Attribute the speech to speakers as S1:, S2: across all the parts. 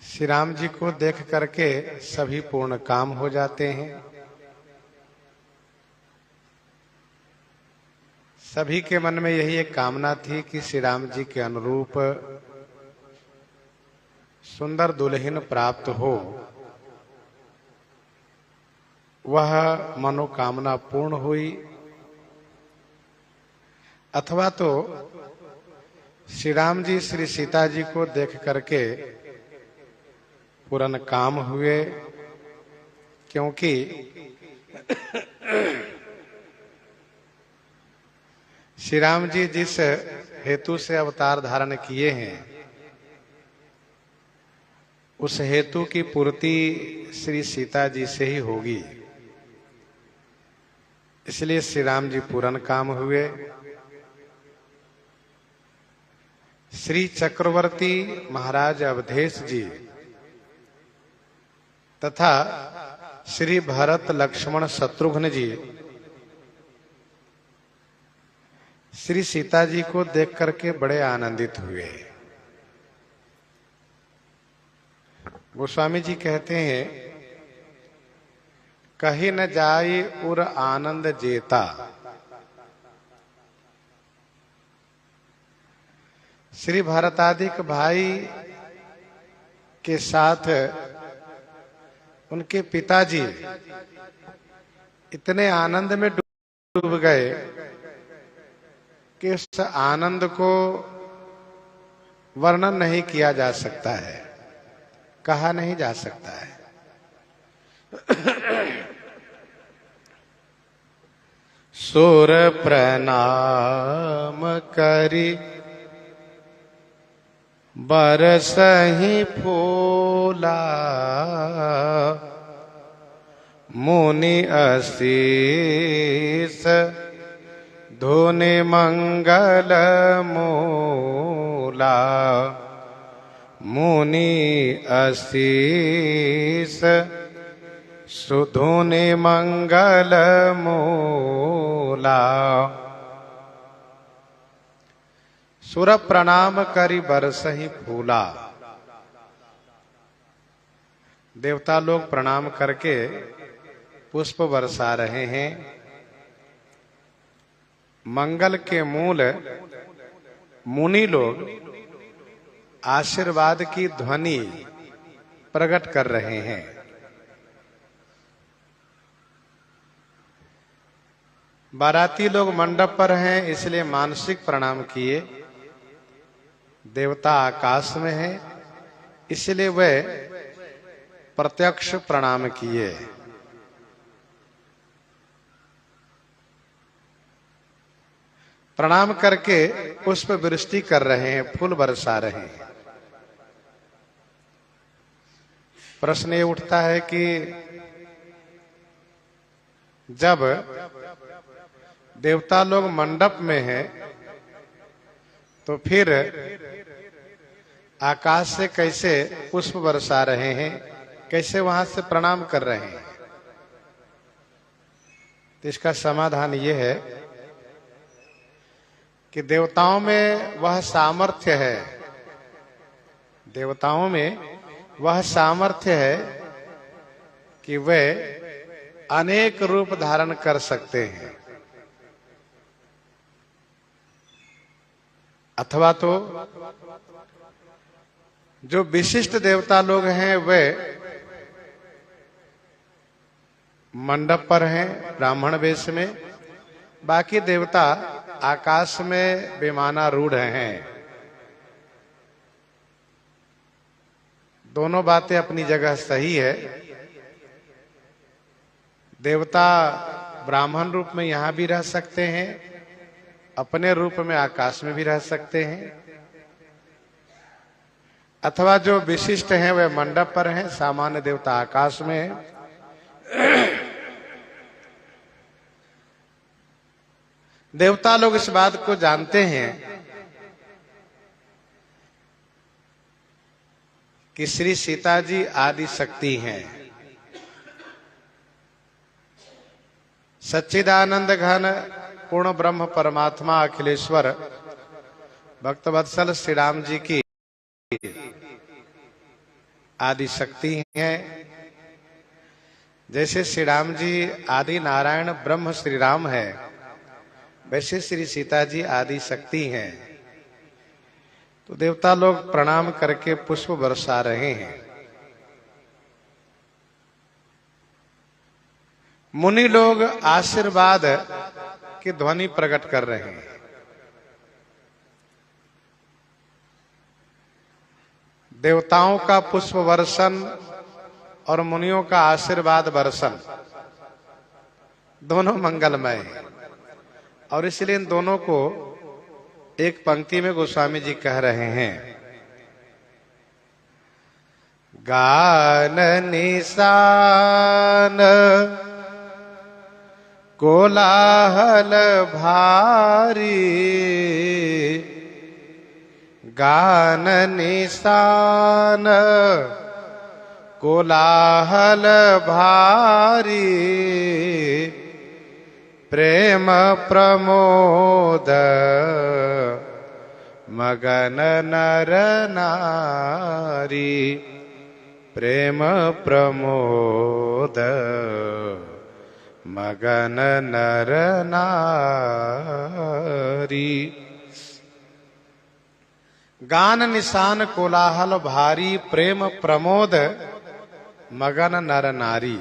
S1: श्री राम जी को देख करके सभी पूर्ण काम हो जाते हैं। सभी के मन में यही एक कामना थी कि श्री राम जी के अनुरूप सुंदर दुल्हन प्राप्त हो। वह मनोकामना पूर्ण हुई, अथवा तो श्री राम जी श्री सीता जी को देख करके पूर्ण काम हुए, क्योंकि श्री राम जी जिस हेतु से अवतार धारण किए हैं उस हेतु की पूर्ति श्री सीता जी से ही होगी। इसलिए श्री राम जी पूर्ण काम हुए। श्री चक्रवर्ती महाराज अवधेश जी तथा श्री भरत लक्ष्मण शत्रुघ्न जी श्री सीता जी को देख करके बड़े आनंदित हुए। गोस्वामी जी कहते हैं, कहीं न जाई उर आनंद जेता। श्री भरतादिक भाई के साथ उनके पिताजी इतने आनंद में डूब गए कि उस आनंद को वर्णन नहीं किया जा सकता है, कहा नहीं जा सकता है। सुर प्रणाम करी बरसहि फूला, मुनि असीस धुनि मंगल मूला। मुनि असीस सुधुनि मंगल मूला। सुर प्रणाम करी बरसहि फूला। देवता लोग प्रणाम करके पुष्प बरसा रहे हैं। मंगल के मूल मुनि लोग आशीर्वाद की ध्वनि प्रकट कर रहे हैं। बाराती लोग मंडप पर हैं, इसलिए मानसिक प्रणाम किए। देवता आकाश में हैं, इसलिए वे प्रत्यक्ष प्रणाम किए। प्रणाम करके पुष्प वृष्टि कर रहे हैं, फूल बरसा रहे हैं। प्रश्न ये उठता है कि जब देवता लोग मंडप में हैं तो फिर आकाश से कैसे पुष्प बरसा रहे हैं, कैसे वहां से प्रणाम कर रहे हैं? तो इसका समाधान ये है कि देवताओं में वह सामर्थ्य है, देवताओं में वह सामर्थ्य है कि वे अनेक रूप धारण कर सकते हैं। अथवा तो जो विशिष्ट देवता लोग हैं वे मंडप पर हैं ब्राह्मण वेश में, बाकी देवता आकाश में विमानारूढ़ हैं। दोनों बातें अपनी जगह सही है। देवता ब्राह्मण रूप में यहां भी रह सकते हैं, अपने रूप में आकाश में भी रह सकते हैं, अथवा जो विशिष्ट हैं वे मंडप पर हैं, सामान्य देवता आकाश में हैं। देवता लोग इस बात को जानते हैं कि श्री सीता जी आदि शक्ति हैं, सच्चिदानंद घन पूर्ण ब्रह्म परमात्मा अखिलेश्वर भक्तवत्सल श्री राम जी की आदि शक्ति हैं। जैसे श्री राम जी आदि नारायण ब्रह्म श्री राम है, वैसे श्री सीता जी आदि शक्ति हैं। तो देवता लोग प्रणाम करके पुष्प बरसा रहे हैं। मुनि लोग आशीर्वाद की ध्वनि प्रकट कर रहे हैं। देवताओं का पुष्प वर्षण और मुनियों का आशीर्वाद वर्षण दोनों मंगलमय हैं। और इसलिए इन दोनों को एक पंक्ति में गोस्वामी जी कह रहे हैं, गान निशान कोलाहल भारी, गान निशान कोलाहल भारी, प्रेम प्रमोद मगन नर नारी, प्रेम प्रमोद मगन नर नारी। गान निशान कोलाहल भारी, प्रेम प्रमोद मगन नर नारी।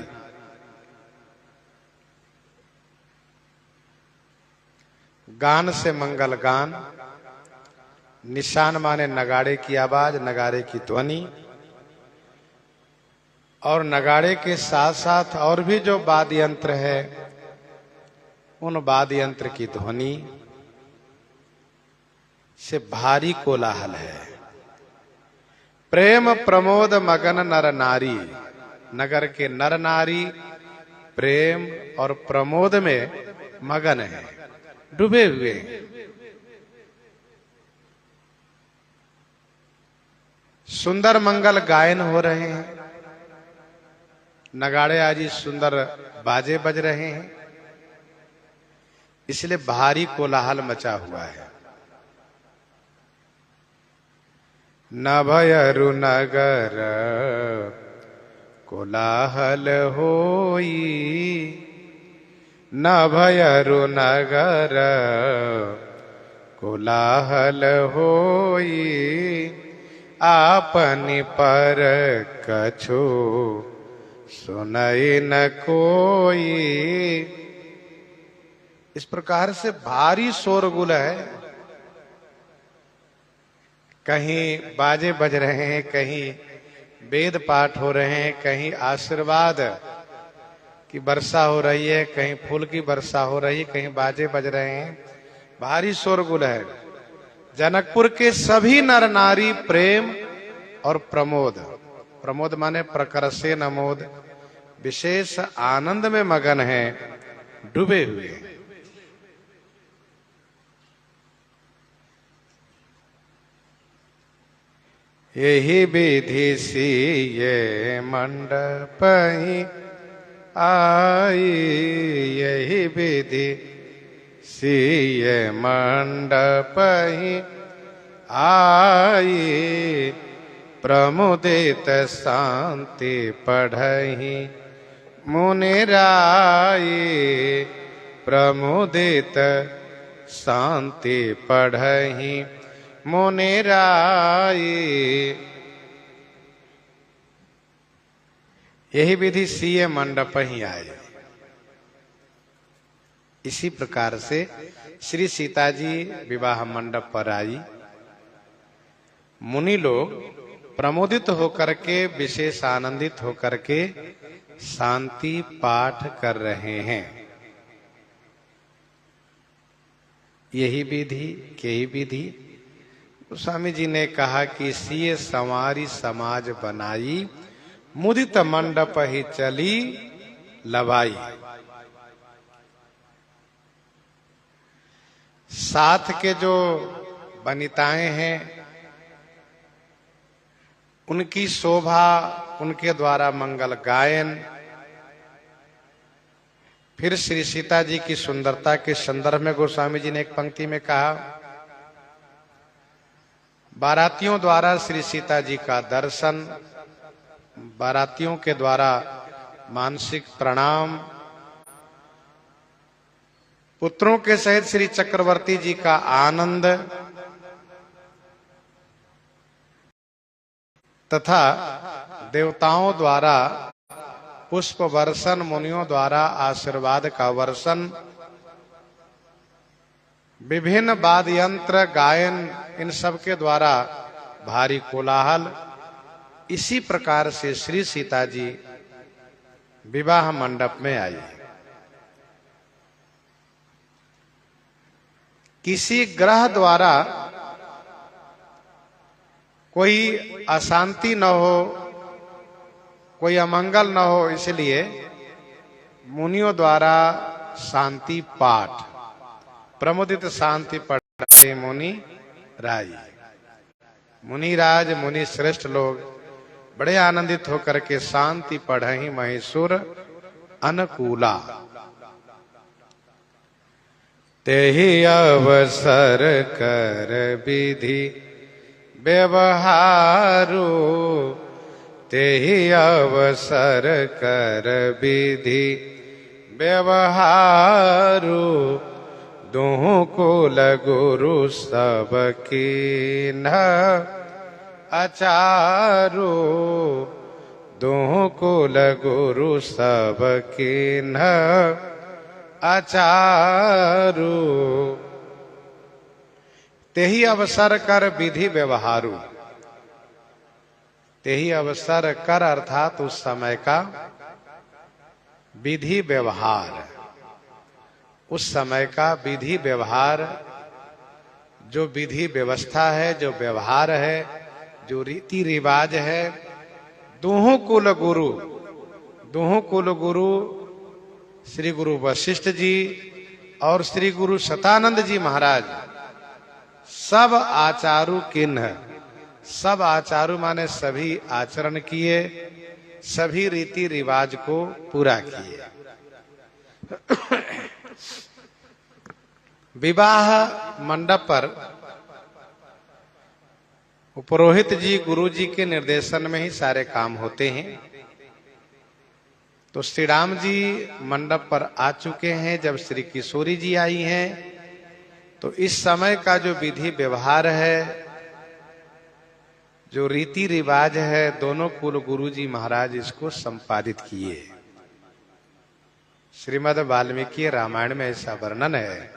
S1: गान से मंगल गान, निशान माने नगाड़े की आवाज, नगाड़े की ध्वनि, और नगाड़े के साथ साथ और भी जो वाद्य यंत्र है उन वाद्य यंत्र की ध्वनि से भारी कोलाहल है। प्रेम प्रमोद मगन नर नारी, नगर के नर नारी प्रेम और प्रमोद में मगन है, डूबे हुए। सुंदर मंगल गायन हो रहे हैं, नगाड़े आदि सुंदर बाजे बज रहे हैं, इसलिए भारी कोलाहल मचा हुआ है। नभयरु नगर कोलाहल होई, नभयरु नगर कोलाहल होई, आपनि पर कछु सुनई न कोई। इस प्रकार से भारी शोरगुल है, कहीं बाजे बज रहे हैं, कहीं वेद पाठ हो रहे हैं, कहीं आशीर्वाद की वर्षा हो रही है, कहीं फूल की वर्षा हो रही है, कहीं बाजे बज रहे हैं, भारी शोरगुल है। जनकपुर के सभी नर नारी प्रेम और प्रमोद, प्रमोद माने प्रकर्षे नमोद, विशेष आनंद में मगन है, डूबे हुए। यही विधि सिए मंडप ही आई, यही विधि सिए मंडप ही आई, प्रमुदित शांति पढ़ही मुनिराई, प्रमुदित शांति पढ़ही मुनिराई। यही विधि सीए मंडप ही आए। इसी प्रकार से श्री सीता जी विवाह मंडप पर आई। मुनि लोग प्रमोदित होकर के, विशेष आनंदित होकर के शांति पाठ कर रहे हैं। यही विधि, यही विधि स्वामी जी ने कहा कि सीए संवारी समाज बनाई, मुदित मंडप ही चली लवाई। साथ के जो वनिताएं हैं उनकी शोभा, उनके द्वारा मंगल गायन, फिर श्री सीता जी की सुंदरता के संदर्भ में गोस्वामी जी ने एक पंक्ति में कहा, बारातियों द्वारा श्री सीता जी का दर्शन, बारातियों के द्वारा मानसिक प्रणाम, पुत्रों के सहित श्री चक्रवर्ती जी का आनंद तथा देवताओं द्वारा पुष्प वर्षण, मुनियों द्वारा आशीर्वाद का वर्षण, विभिन्न वाद्य यंत्र, गायन, इन सब के द्वारा भारी कोलाहल, इसी प्रकार से श्री सीता जी विवाह मंडप में आई। किसी ग्रह द्वारा कोई अशांति न हो, कोई अमंगल न हो, इसलिए मुनियों द्वारा शांति पाठ, प्रमुदित शांति पढ़े मुनि राज। मुनिराज, मुनि श्रेष्ठ लोग बड़े आनंदित होकर के शांति पढ़हि महीसुर अनुकूला। तेहि अवसर कर विधि व्यवहारो, तेहि अवसर कर विधि व्यवहारो, दुहु कुल गुरु सब कीन्ह आचारो, दुहु कुल गुरु सब कीन्ह आचारो। तेहि अवसर कर विधि व्यवहारू, तेहि अवसर कर अर्थात उस समय का विधि व्यवहार, उस समय का विधि व्यवहार, जो विधि व्यवस्था है, जो व्यवहार है, जो रीति रिवाज है, दुहु कुल गुरु, दुहु कुल गुरु श्री गुरु वशिष्ठ जी और श्री गुरु शतानंद जी महाराज सब आचारु किन्ह, सब आचारु माने सभी आचरण किए, सभी रीति रिवाज को पूरा किए। विवाह मंडप पर पुरोहित जी, गुरु जी के निर्देशन में ही सारे काम होते हैं। तो श्री राम जी मंडप पर आ चुके हैं। जब श्री किशोरी जी आई हैं तो इस समय का जो विधि व्यवहार है, जो रीति रिवाज है, दोनों कुल गुरु जी महाराज इसको संपादित किए। श्रीमद् वाल्मीकि रामायण में ऐसा वर्णन है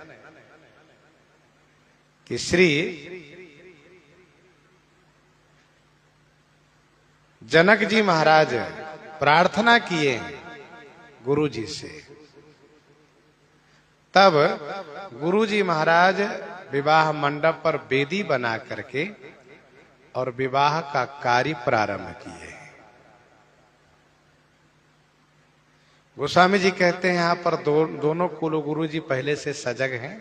S1: कि श्री जनक जी महाराज प्रार्थना किए गुरु जी से, तब गुरु जी महाराज विवाह मंडप पर वेदी बना करके और विवाह का कार्य प्रारंभ किए। गोस्वामी जी कहते हैं यहाँ पर दोनों कुल गुरु जी पहले से सजग हैं।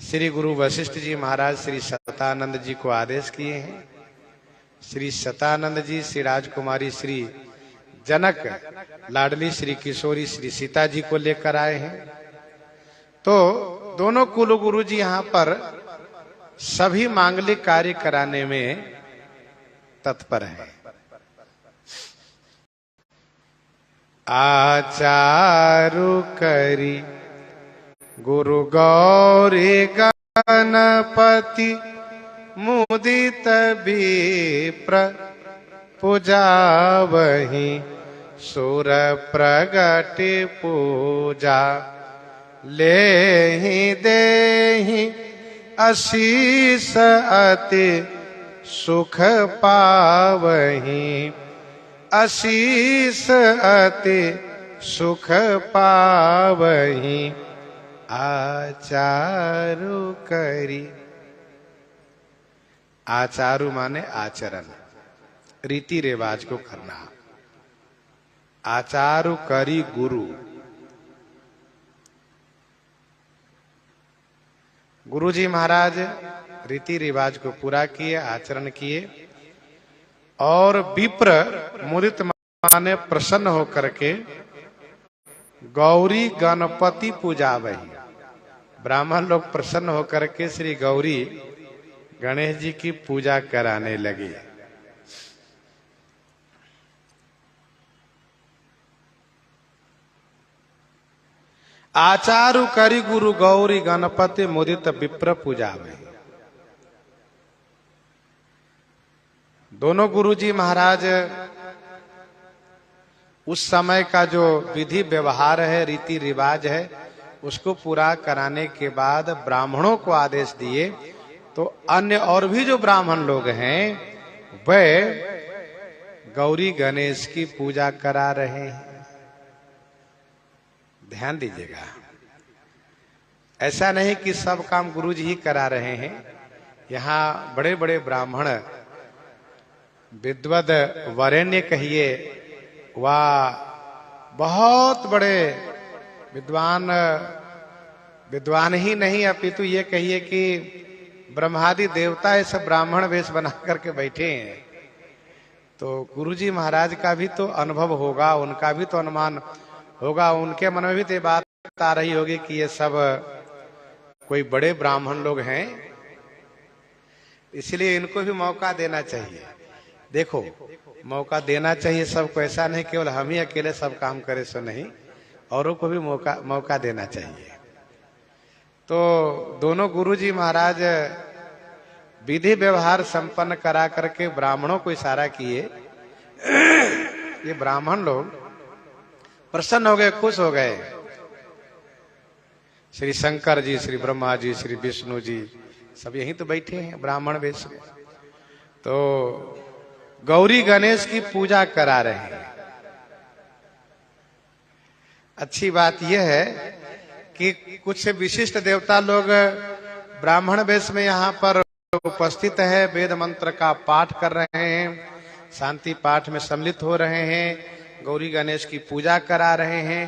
S1: श्री गुरु वशिष्ठ जी महाराज श्री शतानंद जी को आदेश किए हैं। श्री शतानंद जी श्री राजकुमारी श्री जनक लाडली श्री किशोरी श्री सीता जी को लेकर आए हैं। तो दोनों कुल गुरु जी यहाँ पर सभी मांगलिक कार्य कराने में तत्पर हैं। आचारु करी गुरु गौरी गणपति मुदित विप्र पूजावहि सुर प्रगट पूजा लेहि देहि आशीष अति सुख पावहि आशीष अति सुख पावहि आचारु करी। आचारु माने आचरण, रीति रिवाज को करना। आचारु करी गुरु, गुरु जी महाराज रीति रिवाज को पूरा किए, आचरण किए और विप्र मुदित माने प्रसन्न होकर के गौरी गणपति पूजा वही। ब्राह्मण लोग प्रसन्न होकर के श्री गौरी गणेश जी की पूजा कराने लगी। आचारु करि गुरु गौरी गणपति मुदित विप्र पूजा में। दोनों गुरुजी महाराज उस समय का जो विधि व्यवहार है, रीति रिवाज है, उसको पूरा कराने के बाद ब्राह्मणों को आदेश दिए। तो अन्य और भी जो ब्राह्मण लोग हैं वे गौरी गणेश की पूजा करा रहे हैं। ध्यान दीजिएगा, ऐसा नहीं कि सब काम गुरुजी ही करा रहे हैं। यहाँ बड़े बड़े ब्राह्मण, विद्वद वरेण्य कहिए, वह बहुत बड़े विद्वान ही नहीं, अपितु ये कहिए कि ब्रह्मादि देवता ऐसे ब्राह्मण वेश बना करके बैठे हैं। तो गुरुजी महाराज का भी तो अनुभव होगा, उनका भी तो अनुमान होगा, उनके मन में भी तो ये बात आ रही होगी कि ये सब कोई बड़े ब्राह्मण लोग हैं, इसलिए इनको भी मौका देना चाहिए। देखो, मौका देना चाहिए सबको, ऐसा नहीं केवल हम ही अकेले सब काम करें सो नहीं, औरों को भी मौका देना चाहिए। तो दोनों गुरुजी महाराज विधि व्यवहार संपन्न करा करके ब्राह्मणों को इशारा किए। ये ब्राह्मण लोग प्रसन्न हो गए, खुश हो गए। श्री शंकर जी, श्री ब्रह्मा जी, श्री विष्णु जी सब यहीं तो बैठे हैं ब्राह्मण वेश में। तो गौरी गणेश की पूजा करा रहे हैं। अच्छी बात यह है कि कुछ विशिष्ट देवता लोग ब्राह्मण वेश में यहाँ पर उपस्थित है, वेद मंत्र का पाठ कर रहे हैं, शांति पाठ में सम्मिलित हो रहे हैं, गौरी गणेश की पूजा करा रहे हैं।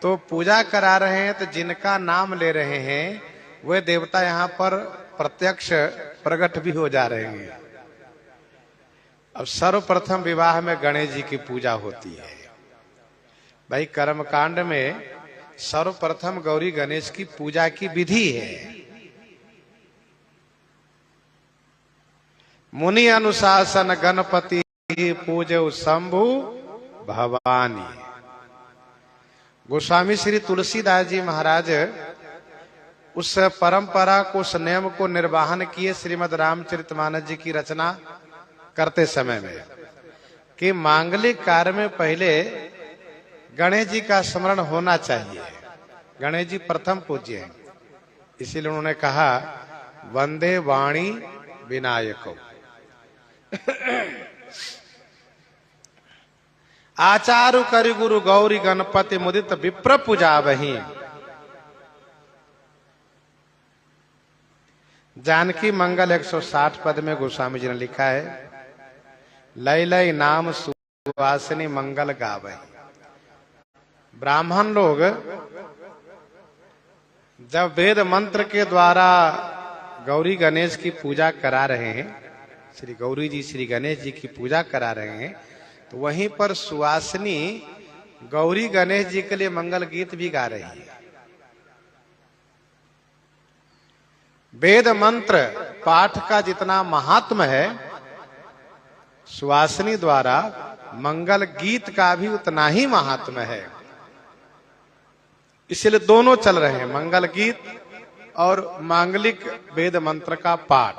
S1: तो पूजा करा रहे हैं तो जिनका नाम ले रहे हैं वे देवता यहाँ पर प्रत्यक्ष प्रकट भी हो जा रहे हैं। अब सर्वप्रथम विवाह में गणेश जी की पूजा होती है। भाई, कर्मकांड में सर्वप्रथम गौरी गणेश की पूजा की विधि है। मुनि अनुशासन गणपति पूजो शंभु भवानी। गोस्वामी श्री तुलसीदास जी महाराज उस परंपरा को, उस नियम को निर्वाहन किए श्रीमद् रामचरितमानस जी की रचना करते समय में कि मांगलिक कार्य में पहले गणेश जी का स्मरण होना चाहिए। गणेश जी प्रथम पूज्य हैं, इसीलिए उन्होंने कहा वंदे वाणी विनायको। आचारु करि गुरु गौरी गणपति मुदित विप्र पूजा वही। जानकी मंगल 160 पद में गोस्वामी जी ने लिखा है, लय लय नाम सुवासिनी मंगल गावै। ब्राह्मण लोग जब वेद मंत्र के द्वारा गौरी गणेश की पूजा करा रहे हैं, श्री गौरी जी श्री गणेश जी की पूजा करा रहे हैं, तो वहीं पर सुवासिनी गौरी गणेश जी के लिए मंगल गीत भी गा रही है। वेद मंत्र पाठ का जितना महात्म है, सुवासिनी द्वारा मंगल गीत का भी उतना ही महात्म है। इसलिए दोनों चल रहे हैं, मंगल गीत और मांगलिक वेद मंत्र का पाठ।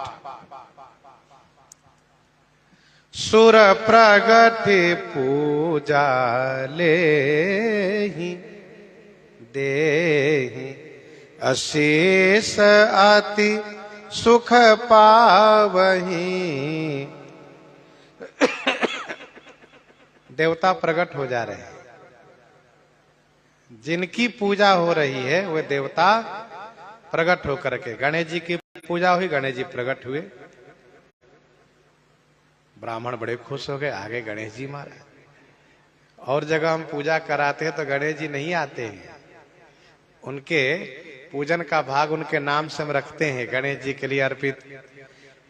S1: सुर प्रगति पूजा ले ही देहि अशेष अति सुख पावही। देवता प्रकट हो जा रहे हैं, जिनकी पूजा हो रही है वे देवता प्रकट होकर के, गणेश जी की पूजा हुई, गणेश जी प्रकट हुए। ब्राह्मण बड़े खुश हो गए, आगे गणेश जी महाराज। और जगह हम पूजा कराते हैं तो गणेश जी नहीं आते हैं, उनके पूजन का भाग उनके नाम से हम रखते हैं, गणेश जी के लिए अर्पित।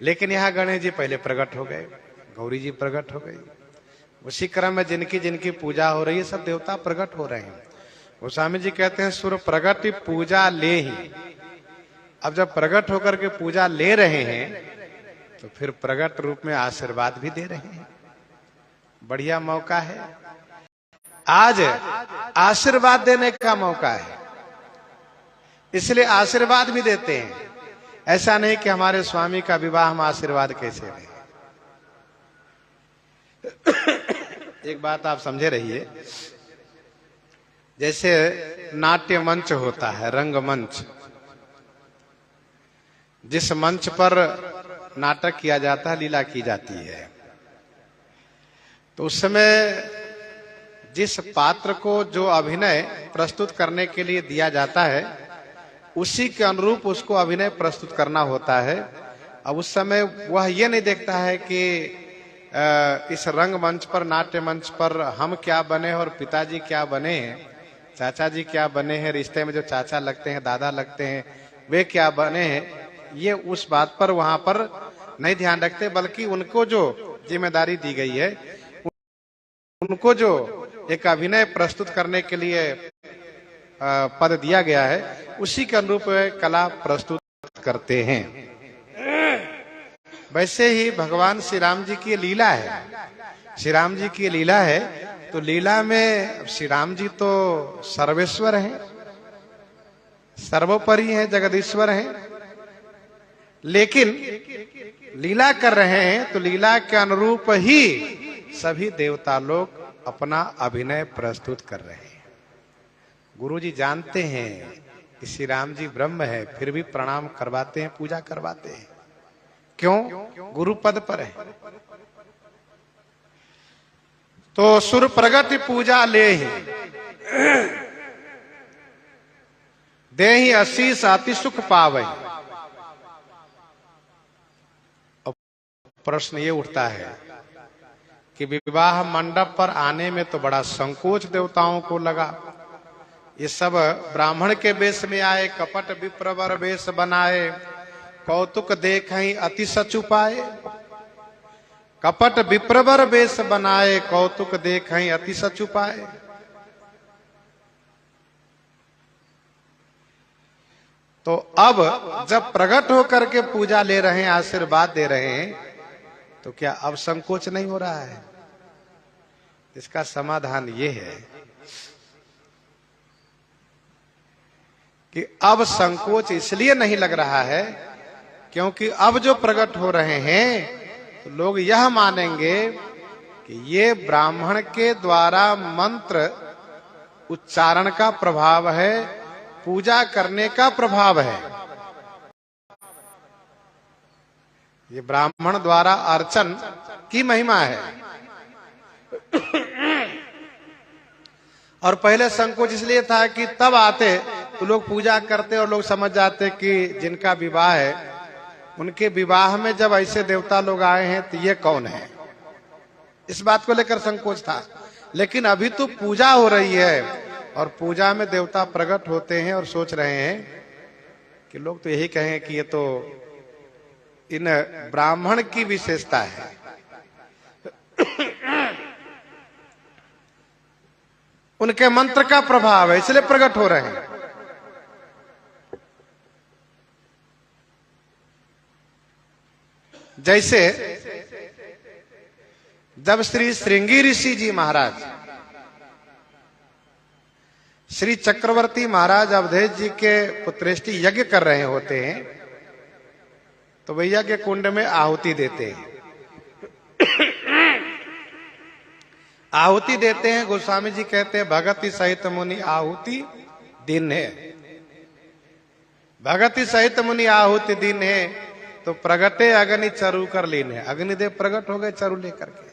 S1: लेकिन यहाँ गणेश जी पहले प्रकट हो गए, गौरी जी प्रकट हो गई। उसी क्रम में जिनकी जिनकी पूजा हो रही है सब देवता प्रकट हो रहे हैं। गोस्वामी जी कहते हैं सुर प्रगति पूजा ले ही। अब जब प्रकट होकर के पूजा ले रहे हैं तो फिर प्रकट रूप में आशीर्वाद भी दे रहे हैं। बढ़िया मौका है, आज आशीर्वाद देने का मौका है, इसलिए आशीर्वाद भी देते हैं। ऐसा नहीं कि हमारे स्वामी का विवाह हम आशीर्वाद कैसे दें। एक बात आप समझे रहिए, जैसे नाट्य मंच होता है, रंगमंच, जिस मंच पर नाटक किया जाता है, लीला की जाती है, तो उस समय जिस पात्र को जो अभिनय प्रस्तुत करने के लिए दिया जाता है, उसी के अनुरूप उसको अभिनय प्रस्तुत करना होता है। अब उस समय वह ये नहीं देखता है कि इस रंगमंच पर, नाट्य मंच पर हम क्या बने और पिताजी क्या बने हैं, चाचा जी क्या बने हैं, रिश्ते में जो चाचा लगते हैं, दादा लगते हैं, वे क्या बने हैं, ये उस बात पर वहां पर नहीं ध्यान रखते, बल्कि उनको जो जिम्मेदारी दी गई है, उनको जो एक अभिनय प्रस्तुत करने के लिए पद दिया गया है, उसी के अनुरूप कला प्रस्तुत करते हैं। वैसे ही भगवान श्री राम जी की लीला है, श्री राम जी की लीला है, तो लीला में श्री राम जी तो सर्वेश्वर हैं, सर्वोपरि हैं, जगदीश्वर हैं, लेकिन लीला कर रहे हैं तो लीला के अनुरूप ही सभी देवता लोग अपना अभिनय प्रस्तुत कर रहे हैं। गुरु जी जानते हैं कि श्री राम जी ब्रह्म है, फिर भी प्रणाम करवाते हैं, पूजा करवाते हैं। क्यों? गुरु पद पर है। तो सुर प्रगति पूजा ले ही दे ही आशीष अति सुख पावे। प्रश्न ये उठता है कि विवाह मंडप पर आने में तो बड़ा संकोच देवताओं को लगा। ये सब ब्राह्मण के वेश में आए, कपट विप्रवर वेश बनाए, कौतुक देखहि अति सचु पाए। कपट विप्रवर वेश बनाए, कौतुक देखहि अति सचु पाए। तो अब जब प्रकट होकर के पूजा ले रहे हैं, आशीर्वाद दे रहे हैं, तो क्या अब संकोच नहीं हो रहा है? इसका समाधान ये है कि अब संकोच इसलिए नहीं लग रहा है क्योंकि अब जो प्रकट हो रहे हैं तो लोग यह मानेंगे कि ये ब्राह्मण के द्वारा मंत्र उच्चारण का प्रभाव है, पूजा करने का प्रभाव है। ये ब्राह्मण द्वारा अर्चन की महिमा है। और पहले संकोच इसलिए था कि तब आते तो लोग पूजा करते और लोग समझ जाते कि जिनका विवाह है, उनके विवाह में जब ऐसे देवता लोग आए हैं तो ये कौन है, इस बात को लेकर संकोच था। लेकिन अभी तो पूजा हो रही है और पूजा में देवता प्रकट होते हैं और सोच रहे हैं कि लोग तो यही कहें कि ये तो इन ब्राह्मण की विशेषता है। उनके मंत्र का प्रभाव है, इसलिए प्रकट हो रहे हैं। जैसे जब श्री श्रृंगी ऋषि जी महाराज, श्री चक्रवर्ती महाराज अवधेश जी के पुत्रेष्टि यज्ञ कर रहे होते हैं, तो वे यज्ञ कुंड में आहुति देते हैं। आहुति देते हैं, गोस्वामी जी कहते हैं भगति सहित मुनि आहुति दिन है। भगति सहित मुनि आहुति दिन है, तो प्रगटे अग्नि चरु कर लीने। अग्निदेव प्रकट हो गए चरु लेकर के।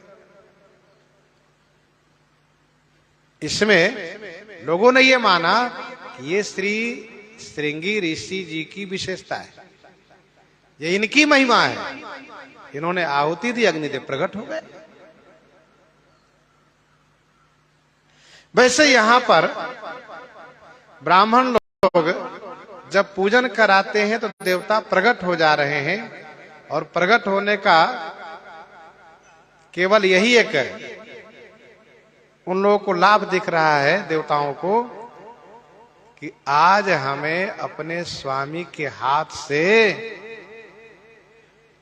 S1: इसमें लोगों ने ये माना कि ये श्री श्रृंगी ऋषि जी की विशेषता है, ये इनकी महिमा है। इन्होंने आहुति दी, अग्निदेव प्रकट हो गए। वैसे यहां पर ब्राह्मण लोग जब पूजन कराते हैं तो देवता प्रकट हो जा रहे हैं, और प्रकट होने का केवल यही एक उन लोगों को लाभ दिख रहा है, देवताओं को, कि आज हमें अपने स्वामी के हाथ से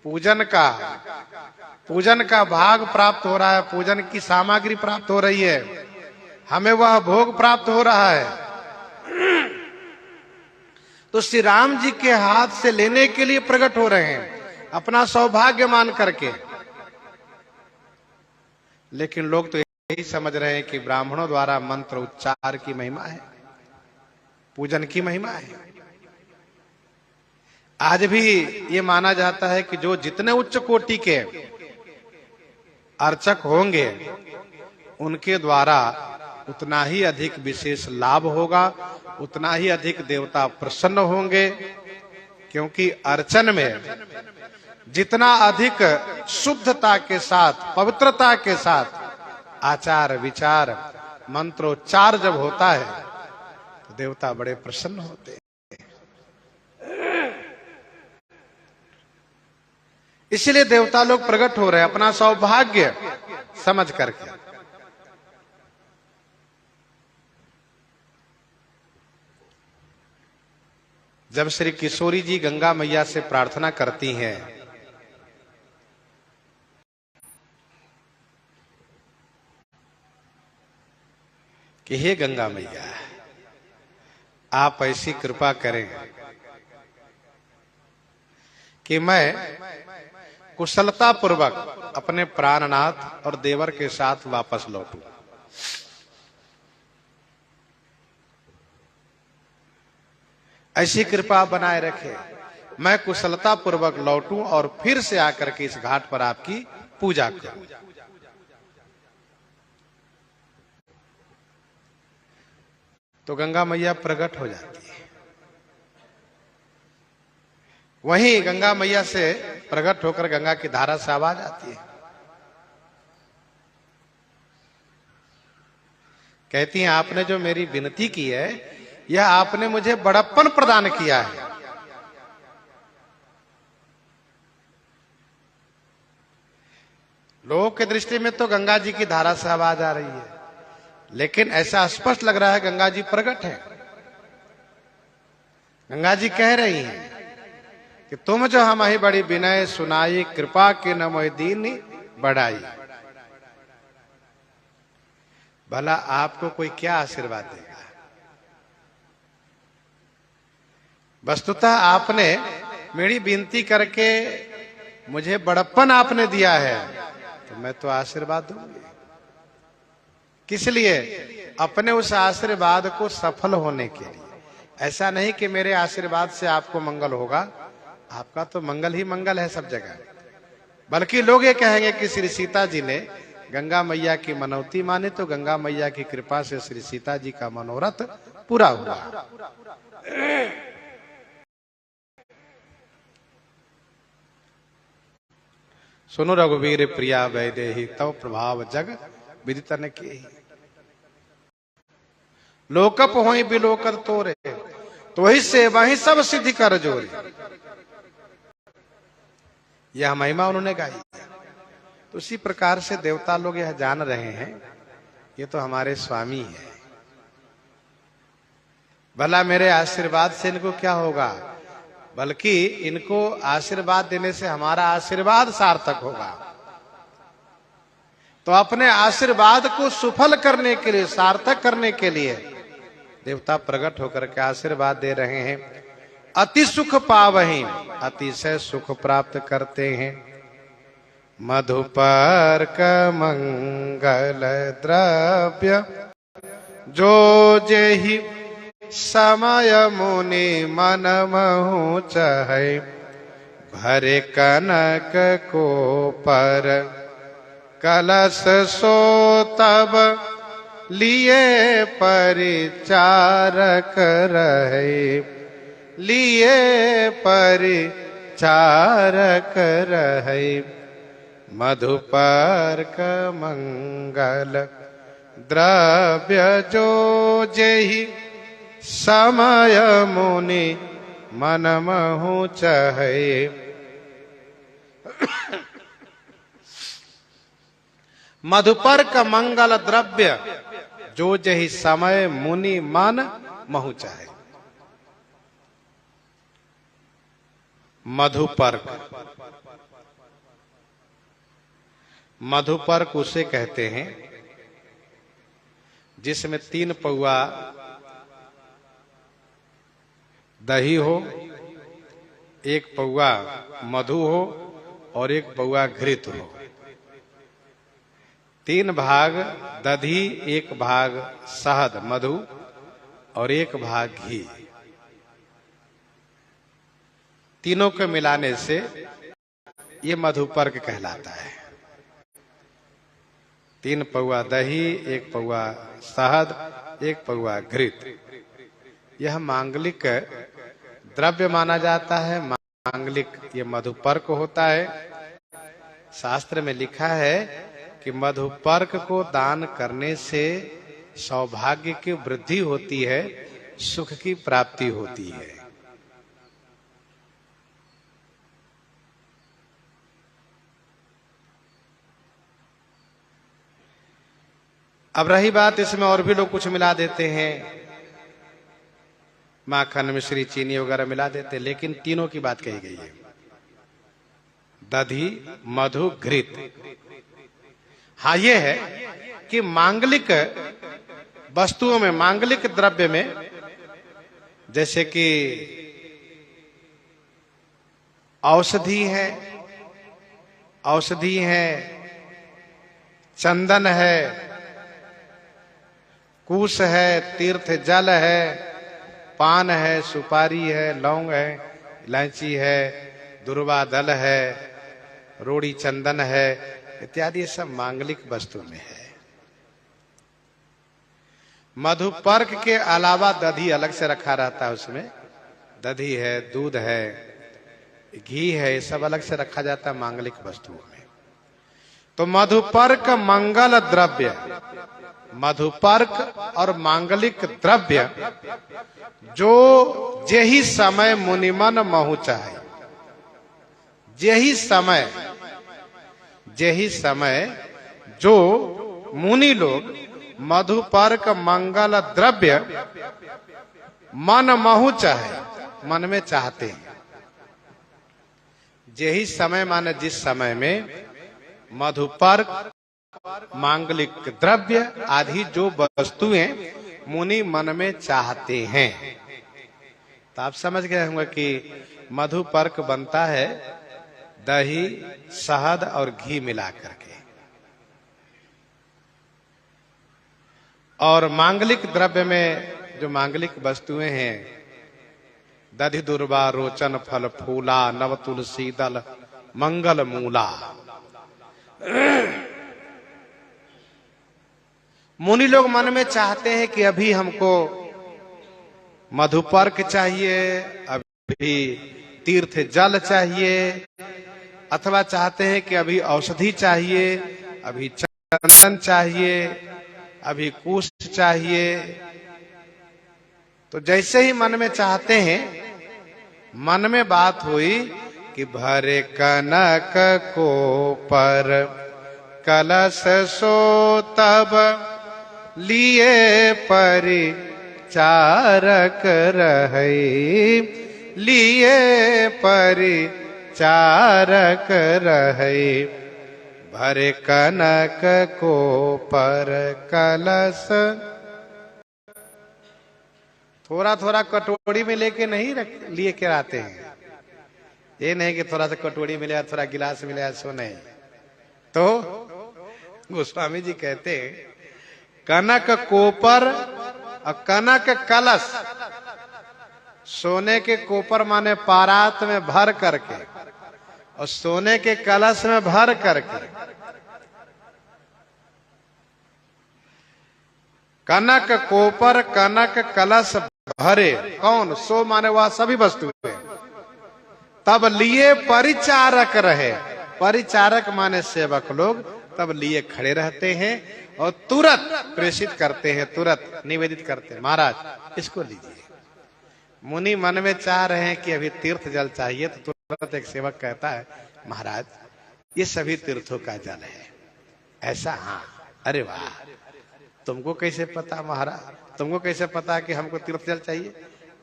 S1: पूजन का भाग प्राप्त हो रहा है, पूजन की सामग्री प्राप्त हो रही है, हमें वह भोग प्राप्त हो रहा है। तो श्री राम जी के हाथ से लेने के लिए प्रकट हो रहे हैं, अपना सौभाग्य मान करके। लेकिन लोग तो यही समझ रहे हैं कि ब्राह्मणों द्वारा मंत्र उच्चार की महिमा है, पूजन की महिमा है। आज भी ये माना जाता है कि जो जितने उच्च कोटि के अर्चक होंगे उनके द्वारा उतना ही अधिक विशेष लाभ होगा, उतना ही अधिक देवता प्रसन्न होंगे। क्योंकि अर्चन में जितना अधिक शुद्धता के साथ, पवित्रता के साथ आचार विचार मंत्रोच्चार जब होता है तो देवता बड़े प्रसन्न होते हैं। इसलिए देवता लोग प्रकट हो रहे हैं अपना सौभाग्य समझ करके। जब श्री किशोरी जी गंगा मैया से प्रार्थना करती हैं कि हे गंगा मैया, आप ऐसी कृपा करें कि मैं कुशलता पूर्वक अपने प्राणनाथ और देवर के साथ वापस लौटूं। ऐसी कृपा बनाए रखे, मैं कुशलता पूर्वक लौटूं और फिर से आकर के इस घाट पर आपकी पूजा करूं। तो गंगा मैया प्रकट हो जाती है। वहीं गंगा मैया से प्रकट होकर गंगा की धारा से आवाज आती है, कहती हैं आपने जो मेरी विनती की है यह आपने मुझे बड़प्पन प्रदान किया है। लोगों की दृष्टि में तो गंगा जी की धारा से आवाज आ रही है, लेकिन ऐसा स्पष्ट लग रहा है गंगा जी प्रकट है। गंगा जी कह रही हैं कि तुम जो हम ही बड़ी विनय सुनाई, कृपा के न मोहि दीन बढ़ाई। भला आपको कोई क्या आशीर्वाद देगा? वस्तुतः आपने मेरी विनती करके मुझे बड़प्पन आपने दिया है, तो मैं तो आशीर्वाद दूंगी। किस लिए? अपने उस आशीर्वाद को सफल होने के लिए। ऐसा नहीं कि मेरे आशीर्वाद से आपको मंगल होगा, आपका तो मंगल ही मंगल है सब जगह। बल्कि लोग ये कहेंगे कि श्री सीता जी ने गंगा मैया की मनौती मानी, तो गंगा मैया की कृपा से श्री सीता जी का मनोरथ पूरा हुआ। सुनो रघुवीर प्रिया वैदेही, तव प्रभाव जग विदितन के। लोकप होई बिलोकत तोरे, तो वही से वही सब सिद्धि कर जोरे। यह महिमा उन्होंने गाई। तो उसी प्रकार से देवता लोग यह जान रहे हैं ये तो हमारे स्वामी है, भला मेरे आशीर्वाद से इनको क्या होगा, बल्कि इनको आशीर्वाद देने से हमारा आशीर्वाद सार्थक होगा। तो अपने आशीर्वाद को सफल करने के लिए, सार्थक करने के लिए देवता प्रकट होकर के आशीर्वाद दे रहे हैं। अति सुख पावहीं, अतिशय सुख प्राप्त करते हैं। मधुपर्क मंगल द्रव्य जो जेहि समय मुनि मन महु चहै। भरे कनक को पर कलश सो तब लिए परिचारक रहे। लिए परिचारक रहे। मधुपर्क मंगल द्रव्य जो जेहि समय मुनि मन महु चहै। मधुपर्क मंगल द्रव्य जो जेहि समय मुनि मन महु चहै। मधुपर्क मधुपर्क उसे कहते हैं जिसमें 3 पौआ दही हो, 1 पौआ मधु हो और 1 पौआ घृत हो। 3 भाग दधी, 1 भाग शहद मधु और 1 भाग घी, तीनों को मिलाने से ये मधुपर्क कहलाता है। 3 पौआ दही, 1 पौआ शहद, 1 पौआ घृत। यह मांगलिक द्रव्य माना जाता है। मांगलिक ये मधुपर्क होता है। शास्त्र में लिखा है कि मधुपर्क को दान करने से सौभाग्य की वृद्धि होती है, सुख की प्राप्ति होती है। अब रही बात, इसमें और भी लोग कुछ मिला देते हैं, माखन, मिश्री, चीनी वगैरह मिला देते हैं, लेकिन तीनों की बात कही गई है, दधी, मधु, घृत। हाँ, ये है कि मांगलिक वस्तुओं में, मांगलिक द्रव्य में, जैसे कि औषधि है, चंदन है, कुश है, तीर्थ जल है, पान है, सुपारी है, लौंग है, इलायची है, दुर्वा दल है, रोड़ी चंदन है, इत्यादि सब मांगलिक वस्तु में है। मधुपर्क के अलावा दधी अलग से रखा रहता है, उसमें दधी है, दूध है, घी है, ये सब अलग से रखा जाता है मांगलिक वस्तुओं में। तो मधुपर्क मंगल द्रव्य, मधुपर्क और मांगलिक द्रव्य जो जेहि समय मुनिमन महु चाहे, जेहि समय जो मुनि लोग मधुपर्क मंगल द्रव्य मन महु चाहे, मन में चाहते हैं। जेहि समय माने जिस समय में मधुपर्क, मांगलिक द्रव्य आदि जो वस्तुएं मुनि मन में चाहते हैं। तो आप समझ गए होंगे कि मधुपर्क बनता है दही, शहद और घी मिला करके। और मांगलिक द्रव्य में जो मांगलिक वस्तुएं हैं, दधि, दुर्वा, रोचन, फल फूला, नव तुलसी दल, मंगल मूला। मुनि लोग मन में चाहते हैं कि अभी हमको मधुपर्क चाहिए, अभी तीर्थ जल चाहिए, अथवा चाहते हैं कि अभी औषधि चाहिए, अभी चंदन चाहिए, अभी कुश चाहिए। तो जैसे ही मन में चाहते हैं, मन में बात हुई कि भरे कनक को पर कलश सो तब लिए परिचारक रहे, लिए परिचारक रहे। भरे कनक को पर कलश, थोड़ा थोड़ा कटोरी में लेके नहीं लिए के आते हैं। ये नहीं कि थोड़ा सा कटोरी मिले, थोड़ा गिलास मिले, सो नहीं। तो गोस्वामी जी कहते हैं कनक कोपर और कनक कलश, सोने के कोपर माने पारात में भर करके और सोने के कलश में भर करके। कनक कोपर, कनक कलश भरे, कौन? सो माने वह सभी वस्तुएं। तब लिए परिचारक रहे, परिचारक माने सेवक लोग, तब लिए खड़े रहते हैं और तुरंत प्रेषित करते हैं, तुरंत निवेदित करते हैं, महाराज इसको लीजिए। मुनि मन में चाह रहे हैं कि अभी तीर्थ जल चाहिए, तो तुरंत एक सेवक कहता है महाराज ये सभी तीर्थों का जल है। ऐसा? हाँ। अरे वाह, तुमको कैसे पता महाराज? तुमको कैसे पता कि हमको तीर्थ जल चाहिए?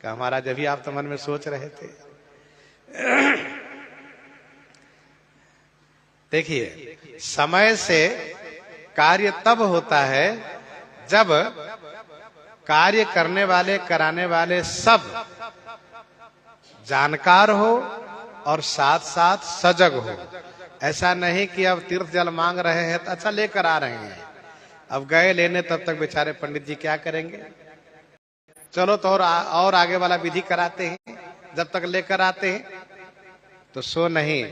S1: कहा महाराज अभी आप तो मन में सोच रहे थे। देखिए, समय से कार्य तब होता है जब कार्य करने वाले कराने वाले सब जानकार हो और साथ साथ सजग हो। ऐसा नहीं कि अब तीर्थ जल मांग रहे हैं तो अच्छा लेकर आ रहे हैं, अब गए लेने तब तक बेचारे पंडित जी क्या करेंगे, चलो तो और आगे वाला विधि कराते हैं, जब तक लेकर आते हैं। तो सो नहीं,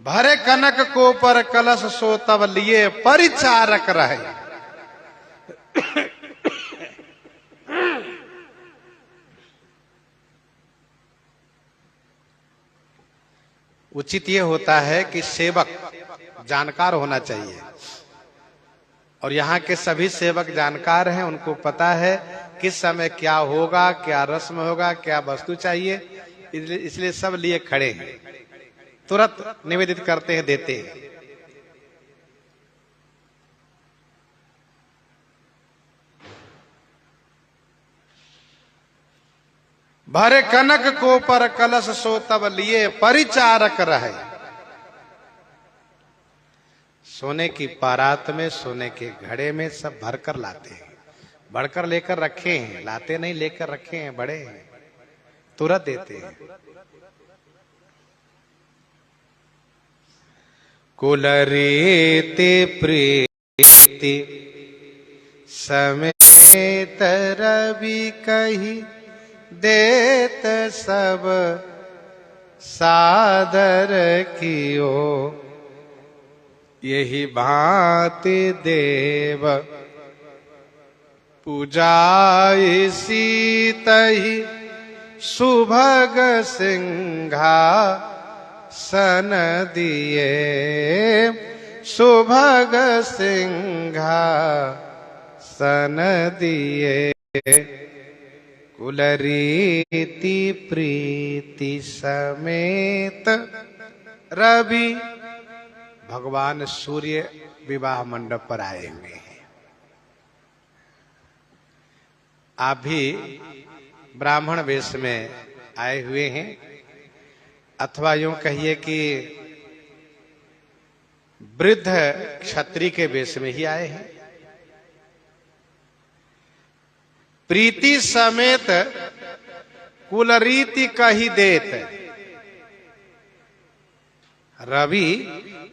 S1: भरे कनक को पर कलश सो तब लिए परिचारक रहे। उचित ये होता है कि सेवक जानकार होना चाहिए, और यहाँ के सभी सेवक जानकार हैं, उनको पता है किस समय क्या होगा, क्या रस्म होगा, क्या वस्तु चाहिए, इसलिए सब लिए खड़े हैं, तुरंत निवेदित करते हैं, देते हैं। भरे कनक को पर कलश सो तब लिए परिचारक रहे। सोने की पारात में, सोने के घड़े में सब भरकर लाते हैं, भरकर लेकर रखे हैं, लाते नहीं, लेकर रखे हैं, बड़े हैं, तुरंत देते हैं। कुल रीति प्रीति समेत रवि कही देत सब सादर कियो। यही भांति देव पूजाई सीतहि सुभग सिंघा सन दिए। सुभग सिंघा सन दिए। कुल रीति प्रीति समेत रवि, भगवान सूर्य विवाह मंडप पर आए हुए हैं। आप भी ब्राह्मण वेश में आए हुए हैं, अथवा यूं कहिए कि वृद्ध क्षत्रिय के वेश में ही आए हैं। प्रीति समेत कुल रीति कही देत। रवि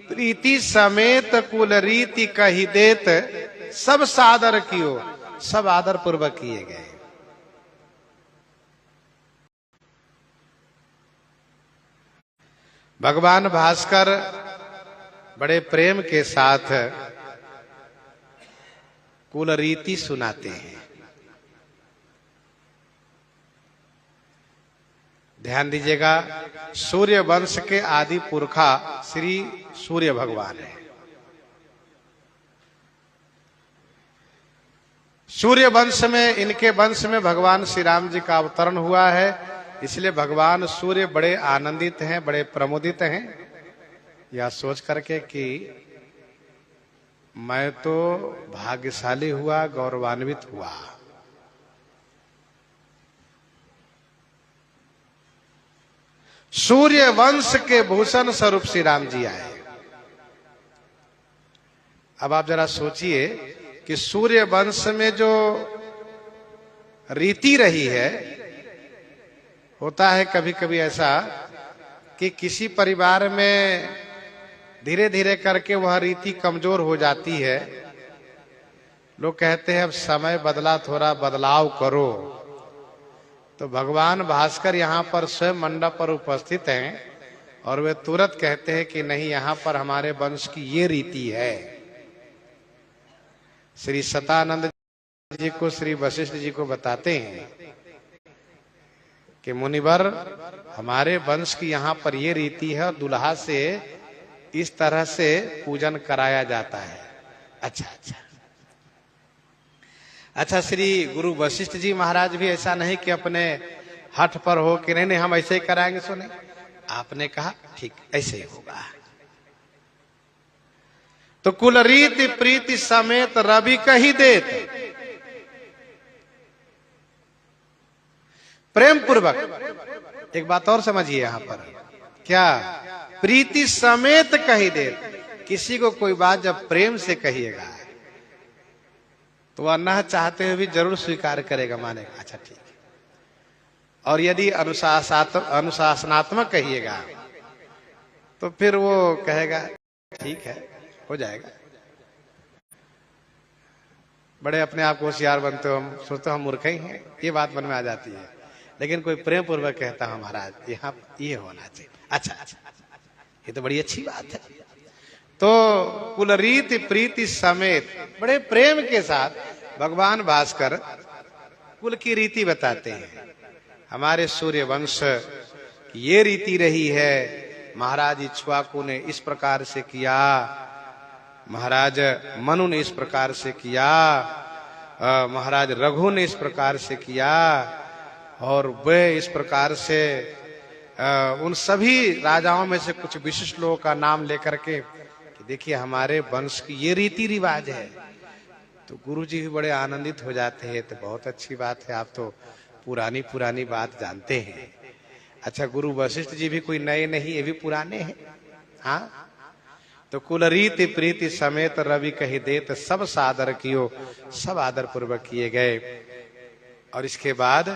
S1: प्रीति समेत कुल रीति कही देत, सब सादर कियो, सब आदर पूर्वक किए गए। भगवान भास्कर बड़े प्रेम के साथ कुल रीति सुनाते हैं। ध्यान दीजिएगा, सूर्य वंश के आदि पुरखा श्री सूर्य भगवान है। सूर्य वंश में, इनके वंश में भगवान श्री राम जी का अवतरण हुआ है, इसलिए भगवान सूर्य बड़े आनंदित हैं, बड़े प्रमोदित हैं, यह सोच करके कि मैं तो भाग्यशाली हुआ, गौरवान्वित हुआ। सूर्य वंश के भूषण स्वरूप श्री राम जी आए। अब आप जरा सोचिए कि सूर्य वंश में जो रीति रही है, होता है कभी कभी ऐसा कि किसी परिवार में धीरे धीरे करके वह रीति कमजोर हो जाती है। लोग कहते हैं अब समय बदला, थोड़ा बदलाव करो। तो भगवान भास्कर यहाँ पर स्वयं मंडप पर उपस्थित हैं और वे तुरंत कहते हैं कि नहीं, यहाँ पर हमारे वंश की ये रीति है। श्री सतानंद जी को, श्री वशिष्ठ जी को बताते हैं कि मुनिवर, हमारे वंश की यहाँ पर ये रीति है और दुल्हा से इस तरह से पूजन कराया जाता है। अच्छा अच्छा अच्छा, श्री गुरु वशिष्ठ जी महाराज भी ऐसा नहीं कि अपने हठ पर हो कि नहीं हम ऐसे ही कराएंगे। सुने, आपने कहा ठीक ऐसे ही होगा। तो कुल रीति प्रीति समेत रवि कही देत, प्रेम पूर्वक। एक बात और समझिए यहाँ पर, क्या प्रीति समेत कही दे। किसी को कोई बात जब प्रेम से कहिएगा तो वह न चाहते हुए भी जरूर स्वीकार करेगा, मानेगा अच्छा ठीक है। और यदि अनुशासनात्मक कहिएगा तो फिर वो कहेगा ठीक है, हो जाएगा। बड़े अपने आप को होशियार बनते हो, हम सोचते हम मूर्ख ही हैं, ये बात मन में आ जाती है। लेकिन कोई प्रेम पूर्वक कहता है महाराज यहाँ ये होना चाहिए, अच्छा अच्छा, ये तो बड़ी अच्छी बात है। तो कुल रीति प्रीति समेत बड़े प्रेम के साथ भगवान भास्कर कुल की रीति बताते हैं। हमारे सूर्य वंश की ये रीति रही है, महाराज इक्ष्वाकु ने इस प्रकार से किया, महाराज मनु ने इस प्रकार से किया, महाराज रघु ने इस प्रकार से किया, और वे इस प्रकार से उन सभी राजाओं में से कुछ विशिष्ट लोगों का नाम लेकर के कि देखिए हमारे वंश की ये रीति रिवाज है। तो गुरुजी भी बड़े आनंदित हो जाते हैं, तो बहुत अच्छी बात है, आप तो पुरानी पुरानी बात जानते हैं। अच्छा, गुरु वशिष्ठ जी भी कोई नए नहीं, ये भी पुराने हैं। हाँ, तो कुल रीति प्रीति समेत रवि कही देत, सब सादर कियो, सब आदर पूर्वक किए गए। और इसके बाद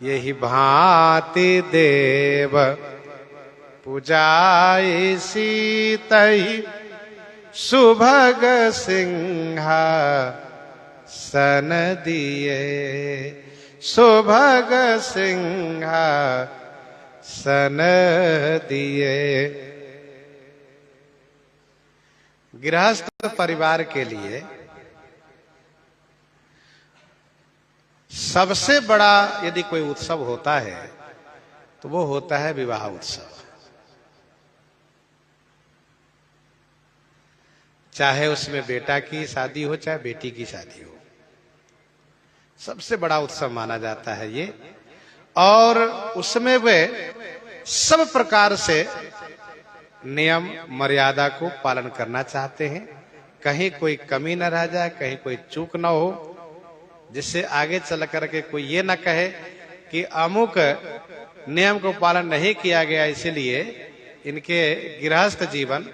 S1: यही भांति देव पूजाई सीतहि सुभग सिंहा सन दिए, सुभग सिंहा सन दिए। गृहस्थ परिवार के लिए सबसे बड़ा यदि कोई उत्सव होता है तो वो होता है विवाह उत्सव। चाहे उसमें बेटा की शादी हो चाहे बेटी की शादी हो, सबसे बड़ा उत्सव माना जाता है ये। और उसमें वे सब प्रकार से नियम मर्यादा को पालन करना चाहते हैं, कहीं कोई कमी न रह जाए, कहीं कोई चूक न हो, जिससे आगे चल करके कोई ये न कहे कि अमुक नियम को पालन नहीं किया गया इसलिए इनके गृहस्थ जीवन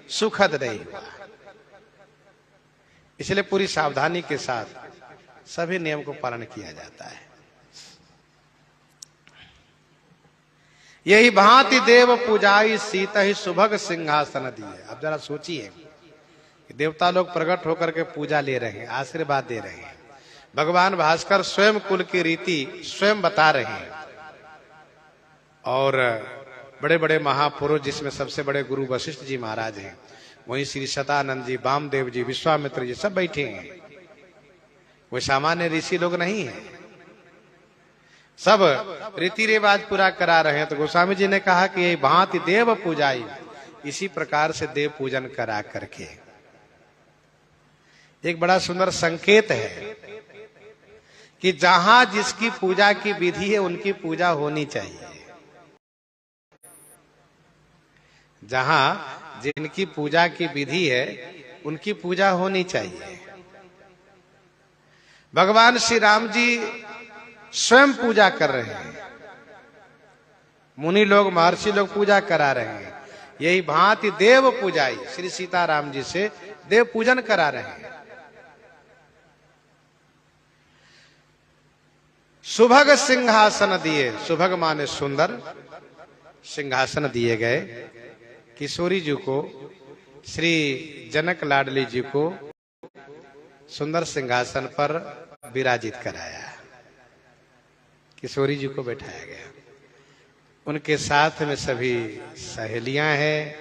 S1: सुखद नहीं हुआ। इसलिए पूरी सावधानी के साथ सभी नियम को पालन किया जाता है। यही भांति देव पूजाई सीता ही सुभग सिंहासन दिए। अब जरा सोचिए, देवता लोग प्रकट होकर के पूजा ले रहे हैं, आशीर्वाद दे रहे हैं। भगवान भास्कर स्वयं कुल की रीति स्वयं बता रहे हैं। और बड़े बड़े महापुरुष, जिसमें सबसे बड़े गुरु वशिष्ठ जी महाराज हैं, वहीं श्री सतानंद जी, वामदेव जी, विश्वामित्र जी सब बैठे हैं। वो सामान्य ऋषि लोग नहीं है, सब रीति रिवाज पूरा करा रहे हैं। तो गोस्वामी जी ने कहा कि ये भांति देव पूजाई, इसी प्रकार से देव पूजन करा करके एक बड़ा सुंदर संकेत है कि जहां जिसकी पूजा की विधि है उनकी पूजा होनी चाहिए। जहां जिनकी पूजा की विधि है उनकी पूजा होनी चाहिए। भगवान श्री राम जी स्वयं पूजा कर रहे हैं, मुनि लोग महर्षि लोग पूजा करा रहे हैं। यही भांति देव पूजाई, श्री सीताराम जी से देव पूजन करा रहे हैं। सुभग सिंहासन दिए, सुभग माने सुंदर, सिंहासन दिए गए। किशोरी जी को, श्री जनक लाडली जी को सुंदर सिंहासन पर विराजित कराया, किशोरी जी को बैठाया गया। उनके साथ में सभी सहेलियां हैं,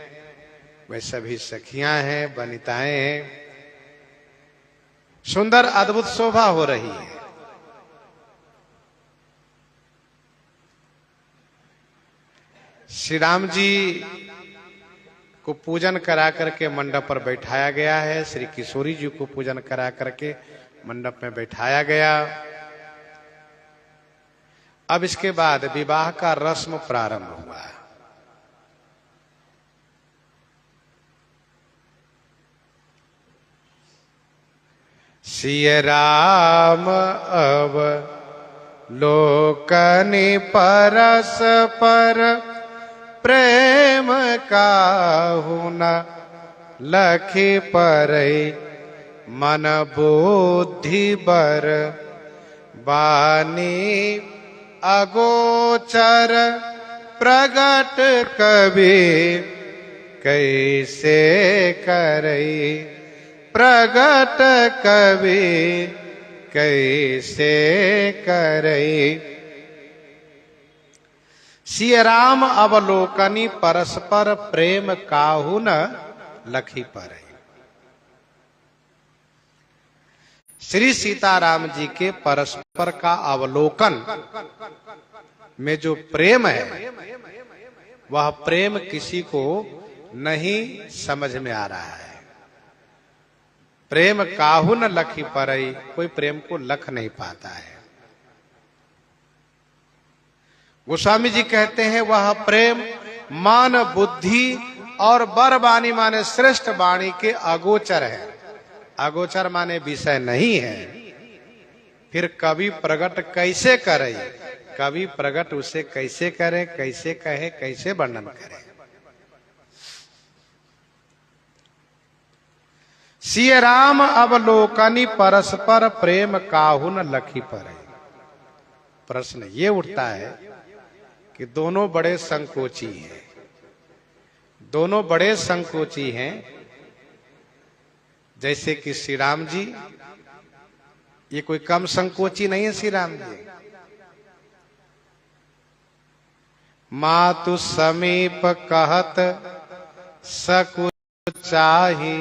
S1: वे सभी सखियां हैं, वनिताएं हैं। सुंदर अद्भुत शोभा हो रही है। श्री राम जी को पूजन करा करके मंडप पर बैठाया गया है, श्री किशोरी जी को पूजन करा करके मंडप में बैठाया गया। अब इसके बाद विवाह का रस्म प्रारंभ हुआ। सिय राम अब लोकनि परस्पर प्रेम काहू न लखी परई, मन बुद्धि बर बानी अगोचर, प्रगट कवि कैसे करई, प्रगट कवि कैसे करई। सिय राम अवलोकनी, परस्पर प्रेम काहू न लखी परई। श्री सीताराम जी के परस्पर का अवलोकन में जो प्रेम है, वह प्रेम किसी को नहीं समझ में आ रहा है। प्रेम काहू न लखी परई, कोई प्रेम को लख नहीं पाता है। गोस्वामी जी कहते हैं वह प्रेम मान बुद्धि और बर वाणी माने श्रेष्ठ वाणी के अगोचर है। अगोचर माने विषय नहीं है। फिर कवि प्रगट कैसे करे, कवि प्रगट उसे कैसे करे, कैसे कहे, कैसे वर्णन करे। सिय राम अवलोकनी, परस्पर प्रेम काहू न लखी परई। प्रश्न ये उठता है कि दोनों बड़े संकोची हैं, दोनों बड़े संकोची हैं। जैसे कि श्री राम जी, ये कोई कम संकोची नहीं है। श्री राम जी मातु समीप कहत सकुचाही,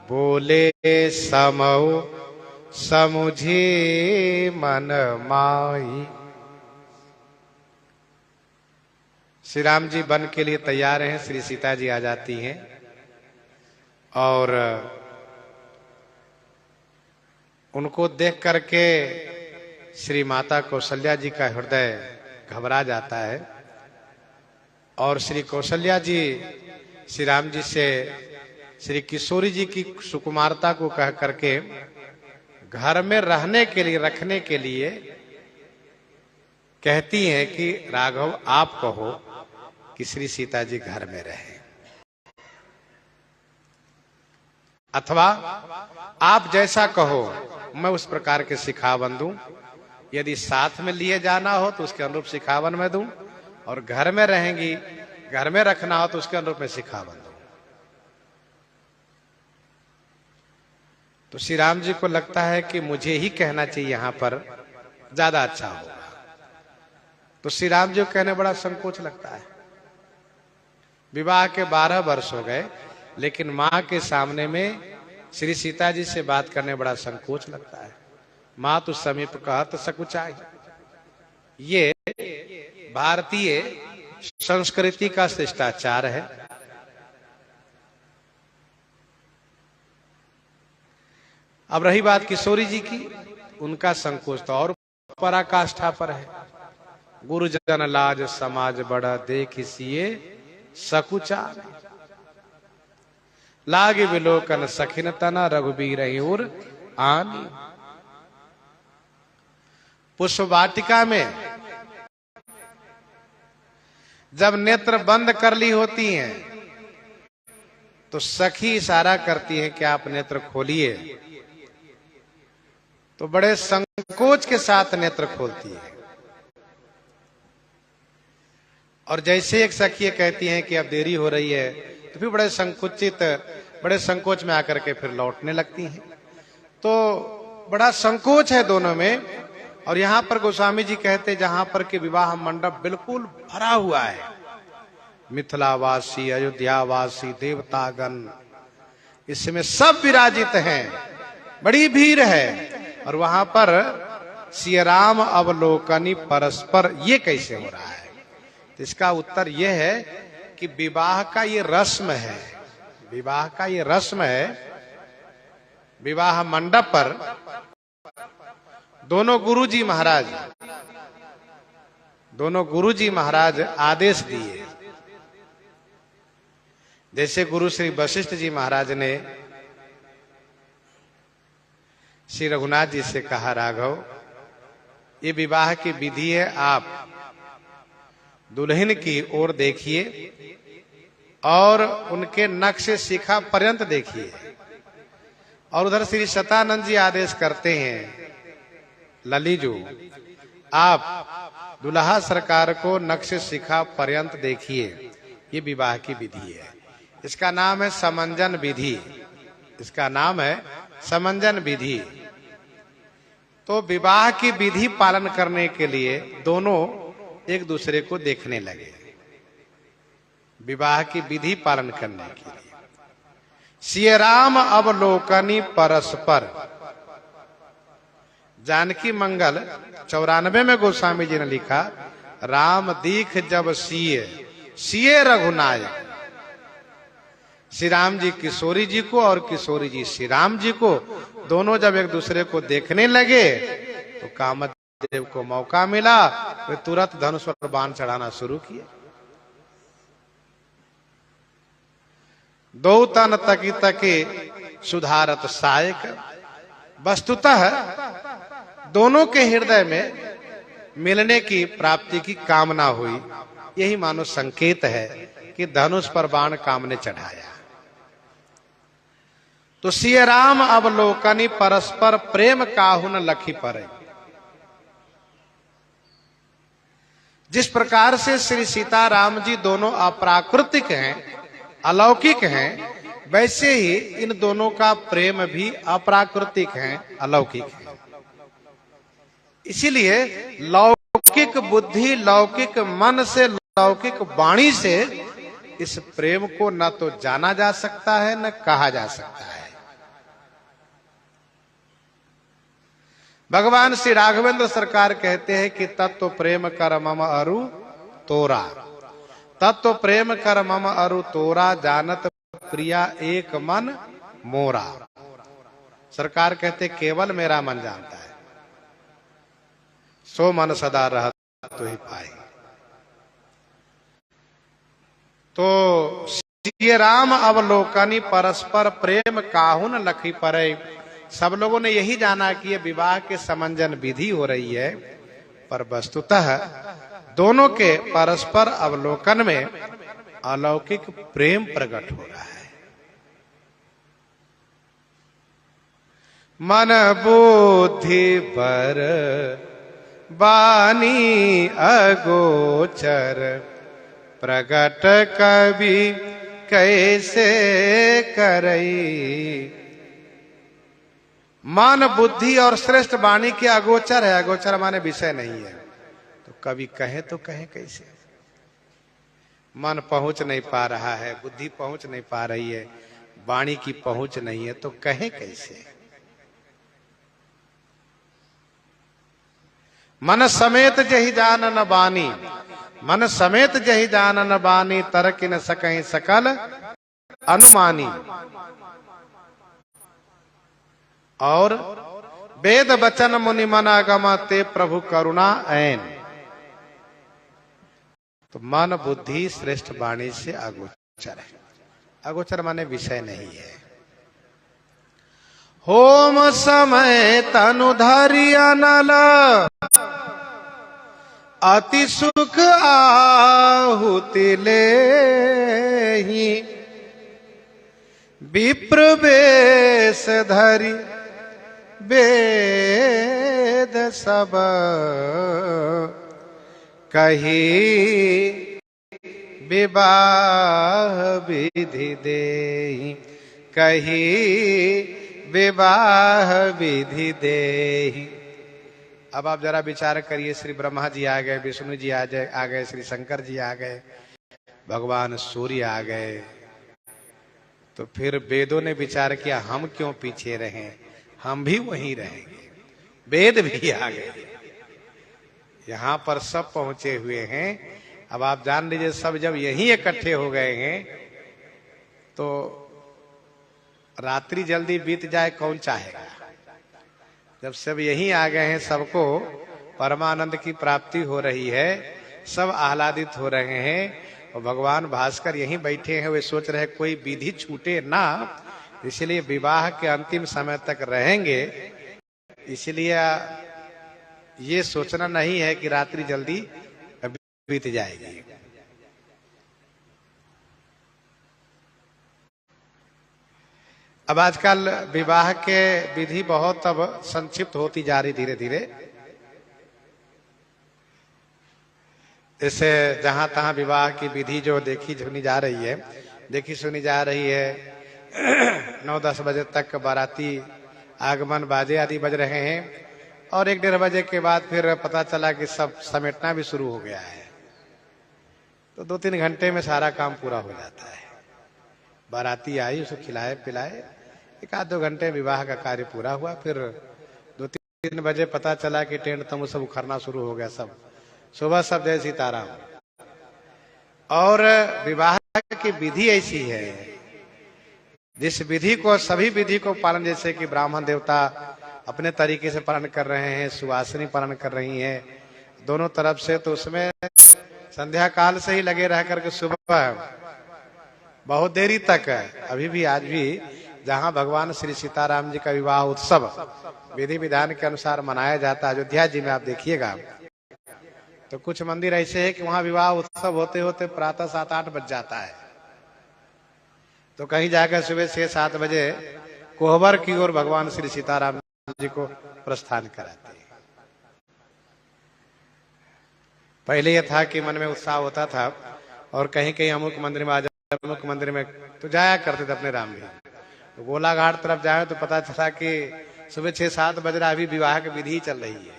S1: बोले समौ समुझे मन माही। श्री राम जी वन के लिए तैयार हैं। श्री सीता जी आ जाती हैं और उनको देख करके श्री माता कौशल्या जी का हृदय घबरा जाता है और श्री कौशल्या जी श्री राम जी से श्री किशोरी जी की सुकुमारता को कह करके घर में रहने के लिए, रखने के लिए कहती हैं कि राघव आप कहो कि श्री सीता जी घर में रहे, अथवा आप जैसा कहो मैं उस प्रकार के सिखावन दूं। यदि साथ में लिए जाना हो तो उसके अनुरूप सिखावन में दूं, और घर में रहेंगी, घर में रखना हो तो उसके अनुरूप में सिखावन दूं। तो श्री राम जी को लगता है कि मुझे ही कहना चाहिए, यहां पर ज्यादा अच्छा होगा। तो श्री राम जी को कहने बड़ा संकोच लगता है। विवाह के 12 वर्ष हो गए, लेकिन मां के सामने में श्री सीता जी से बात करने बड़ा संकोच लगता है। मां तो समीप कहत सकुचाई। ये भारतीय संस्कृति का शिष्टाचार है। अब रही बात किशोरी जी की, उनका संकोच तो और पराकाष्ठा पर है। गुरुजन लाज समाज बड़ा, देख सिए सकुचार, लागे विलोकन सखिन तना, रघुबीर और आनी। पुष्प वाटिका में जब नेत्र बंद कर ली होती हैं तो सखी इशारा करती है कि आप नेत्र खोलिए, तो बड़े संकोच के साथ नेत्र खोलती है। और जैसे एक सखी कहती हैं कि अब देरी हो रही है, तो फिर बड़े संकोच में आकर के फिर लौटने लगती हैं। तो बड़ा संकोच है दोनों में। और यहां पर गोस्वामी जी कहते, जहां पर के विवाह मंडप बिल्कुल भरा हुआ है, मिथिलावासी, अयोध्यावासी, देवतागण, इसमें सब विराजित हैं, बड़ी भीड़ है। और वहां पर सिय राम अवलोकनी, परस्पर, ये कैसे हो रहा है? तो इसका उत्तर यह है कि विवाह का ये रस्म है, विवाह का ये रस्म है। विवाह मंडप पर दोनों गुरुजी महाराज आदेश दिए। जैसे गुरु श्री वशिष्ठ जी महाराज ने श्री रघुनाथ जी से कहा, राघव ये विवाह की विधि है, आप दुल्हन की ओर देखिए और उनके नख से शिखा पर्यंत देखिए। और उधर श्री शतानंद जी आदेश करते हैं, ललीजू आप दुल्हा सरकार को नख से शिखा पर्यंत देखिए। ये विवाह की विधि है, इसका नाम है समंजन विधि, इसका नाम है समंजन विधि। तो विवाह की विधि पालन करने के लिए दोनों एक दूसरे को देखने लगे, विवाह की विधि पालन करने के लिए। सिय राम अवलोकनी परस्पर, जानकी मंगल 94 में गोस्वामी जी ने लिखा, राम दीख जब सिय सिय रघुनायक। श्री राम जी किशोरी जी को और किशोरी जी श्री राम जी को, दोनों जब एक दूसरे को देखने लगे तो कामदेव को मौका मिला, वे तुरंत धनुष पर बाण चढ़ाना शुरू किए। दो तन तकी तके सुधारत सायक। वस्तुतः दोनों के हृदय में मिलने की प्राप्ति की कामना हुई, यही मानो संकेत है कि धनुष पर बाण काम ने चढ़ाया। तो सिय राम अवलोकनी परस्पर प्रेम काहुन लखी परे। जिस प्रकार से श्री सीताराम जी दोनों अप्राकृतिक हैं, अलौकिक हैं, वैसे ही इन दोनों का प्रेम भी अप्राकृतिक है, अलौकिक है। इसीलिए लौकिक बुद्धि, लौकिक मन से, लौकिक वाणी से इस प्रेम को न तो जाना जा सकता है न कहा जा सकता है। भगवान श्री राघवेंद्र सरकार कहते हैं कि तत्व प्रेम कर मम अरु तोरा, तत्व प्रेम कर मम अरु तोरा, जानत प्रिया एक मन मोरा। सरकार कहते केवल मेरा मन जानता है, सो मन सदा रह तो ही पाए। तो सिय राम अवलोकनी परस्पर प्रेम काहुन लखी परे। सब लोगों ने यही जाना कि ये विवाह के समंजन विधि हो रही है, पर वस्तुतः दोनों के परस्पर अवलोकन में अलौकिक प्रेम प्रकट हो रहा है। मन बुद्धि पर बानी अगोचर, प्रगट कवि कैसे करई। मन बुद्धि और श्रेष्ठ वाणी के अगोचर है, अगोचर माने विषय नहीं है, तो कवि कहे तो कहे कैसे। मन पहुंच नहीं पा रहा है, बुद्धि पहुंच नहीं पा रही है, वाणी की पहुंच नहीं है, तो कहे कैसे। मन समेत जहि जानन बानी, मन समेत जहि जानन बानी, तरक न सकहि सकल अनुमानी। और वेद वचन मुनि मन आगम ते प्रभु करुणा ऐन। तो मन बुद्धि श्रेष्ठ वाणी से अगोचर है, अगोचर माने विषय नहीं है। होम समय तनु धरि अनल, अति सुख आहुति लेहि। विप्र वेश धरि वेद सब, कही विवाह विधि देहि, कही विवाह विधि देहि। अब आप जरा विचार करिए, श्री ब्रह्मा जी आ गए, विष्णु जी आ गए, श्री शंकर जी आ गए, भगवान सूर्य आ गए, तो फिर वेदों ने विचार किया हम क्यों पीछे रहें, हम भी वहीं रहेंगे। वेद भी आ गए, यहां पर सब पहुंचे हुए हैं। अब आप जान लीजिए, सब जब यहीं इकट्ठे हो गए हैं तो रात्रि जल्दी बीत जाए कौन चाहेगा। जब सब यहीं आ गए हैं, सबको परमानंद की प्राप्ति हो रही है, सब आह्लादित हो रहे हैं, और भगवान भास्कर यहीं बैठे हैं, वे सोच रहे कोई विधि छूटे ना, इसलिए विवाह के अंतिम समय तक रहेंगे। इसलिए ये सोचना नहीं है कि रात्रि जल्दी बीत जाएगी। अब आजकल विवाह के विधि बहुत अब संक्षिप्त होती जा रही धीरे धीरे। इससे जहां तहां विवाह की विधि जो देखी सुनी जा रही है 9-10 बजे तक बाराती आगमन बाजे आदि बज रहे हैं और 1-1.5 बजे के बाद फिर पता चला कि सब समेटना भी शुरू हो गया है। तो 2-3 घंटे में सारा काम पूरा हो जाता है। बाराती आई, उसको खिलाए पिलाए, 1-2 घंटे विवाह का कार्य पूरा हुआ। फिर 2-3 बजे पता चला कि टेंट तम सब उखड़ना शुरू हो गया। सब सुबह सब जय सीताराम। और विवाह की विधि ऐसी है, जिस विधि को सभी विधि को पालन, जैसे कि ब्राह्मण देवता अपने तरीके से पालन कर रहे हैं, सुवासिनी पालन कर रही हैं दोनों तरफ से, तो उसमें संध्या काल से ही लगे रह करके सुबह बहुत देरी तक, अभी भी आज भी जहां भगवान श्री सीताराम जी का विवाह उत्सव विधि विधान के अनुसार मनाया जाता है, अयोध्या जी में आप देखिएगा तो कुछ मंदिर ऐसे है कि वहां विवाह उत्सव होते होते प्रातः 7-8 बज जाता है। तो कहीं जाकर सुबह 6-7 बजे कोहबर की ओर भगवान श्री सीताराम जी को प्रस्थान कराते हैं। पहले यह था कि मन में उत्साह होता था और कहीं कहीं अमुक मंदिर में आ जाए, अमुक मंदिर में तो जाया करते थे अपने राम जी। तो गोलाघाट तरफ जाए तो पता चला कि सुबह 6-7 बज रहा, अभी विवाह की विधि चल रही है।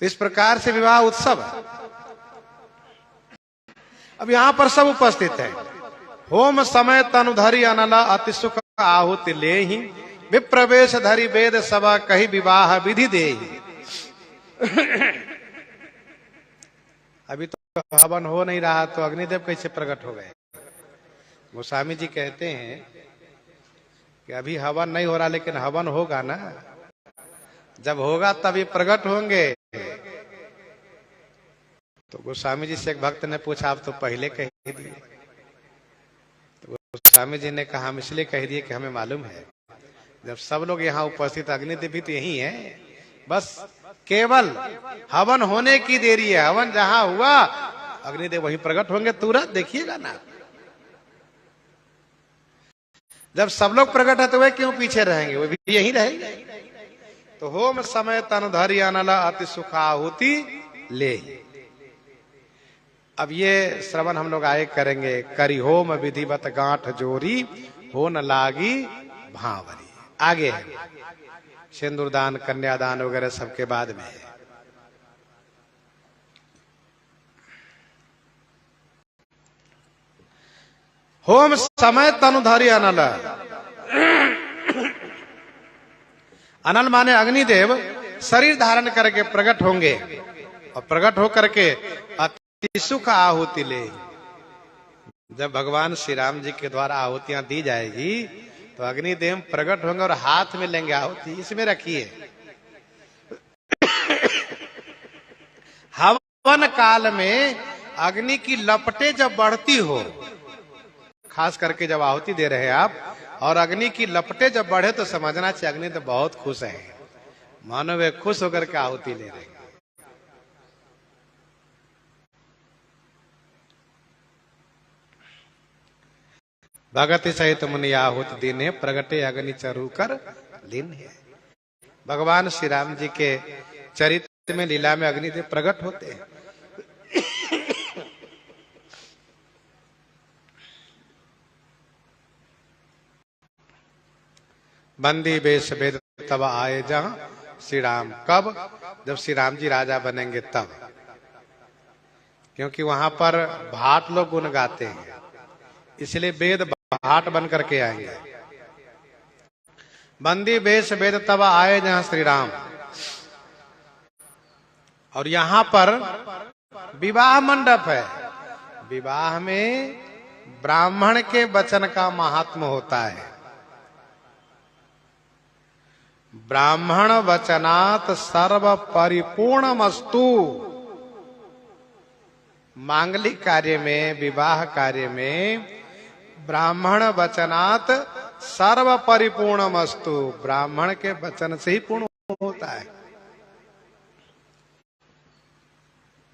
S1: तो इस प्रकार से विवाह उत्सव अब यहां पर सब उपस्थित है। होम समय तनुधरि अनला अति सुख आहुति ले ही, विप्रवेश धरि वेद सभा कही विवाह विधि दे। अभी तो हवन हो नहीं रहा तो अग्निदेव कैसे प्रकट हो गए? गोस्वामी जी कहते हैं कि अभी हवन नहीं हो रहा, लेकिन हवन होगा ना, जब होगा तभी प्रकट होंगे। तो गोस्वामी जी से एक भक्त ने पूछा, आप तो पहले कह दिए। तो गोस्वामी जी ने कहा, हम इसलिए कह दिए कि हमें मालूम है जब सब लोग यहाँ उपस्थित, अग्निदेव भी तो यही है, बस केवल हवन होने की देरी है। हवन जहां हुआ अग्निदेव वहीं प्रकट होंगे तुरंत, देखिएगा ना। जब सब लोग प्रकट है तो वे क्यों पीछे रहेंगे, वो भी यही रहेंगे। तो होम समय तनुधरि अनला अति सुखाहुति ले। अब ये श्रवण हम लोग आए करेंगे। करी होम विधिवत गांठ जोरी, हो न लागी भावरी। आगे है सिंदूरदान कन्यादान वगैरह सबके बाद में है। होम समय तनुधरि अनल। अनल माने अग्निदेव शरीर धारण करके प्रकट होंगे और प्रकट होकर के अति सुख आहुति ले। जब भगवान श्री राम जी के द्वारा आहुतियां दी जाएगी तो अग्निदेव प्रकट होंगे और हाथ में लेंगे आहुति, इसमें रखिए। हवन काल में अग्नि की लपटें जब बढ़ती हो, खास करके जब आहुति दे रहे हैं आप, और अग्नि की लपटें जब बढ़े तो समझना चाहिए अग्नि तो बहुत खुश है, मानो वे खुश होकर के आहुति ले रहे हैं। भगति सहित मुनि आहुति दीने, प्रगटे अग्नि चरु कर लीन है। भगवान श्री राम जी के चरित्र में लीला में अग्निदेव प्रकट होते हैं। बंदी बेश वेद तब आए जहां श्री राम। कब? जब श्री राम जी राजा बनेंगे तब, क्योंकि वहां पर भाट लोग गुण गाते हैं, इसलिए वेद भाट बन करके आएंगे। बंदी बेश वेद तब आए जहां श्री राम। और यहां पर विवाह मंडप है। विवाह में ब्राह्मण के वचन का महात्म होता है। ब्राह्मण वचनात् सर्व परिपूर्णमस्तु। मांगलिक कार्य में, विवाह कार्य में ब्राह्मण वचनात् सर्व परिपूर्णमस्तु। ब्राह्मण के वचन से ही पूर्ण होता है।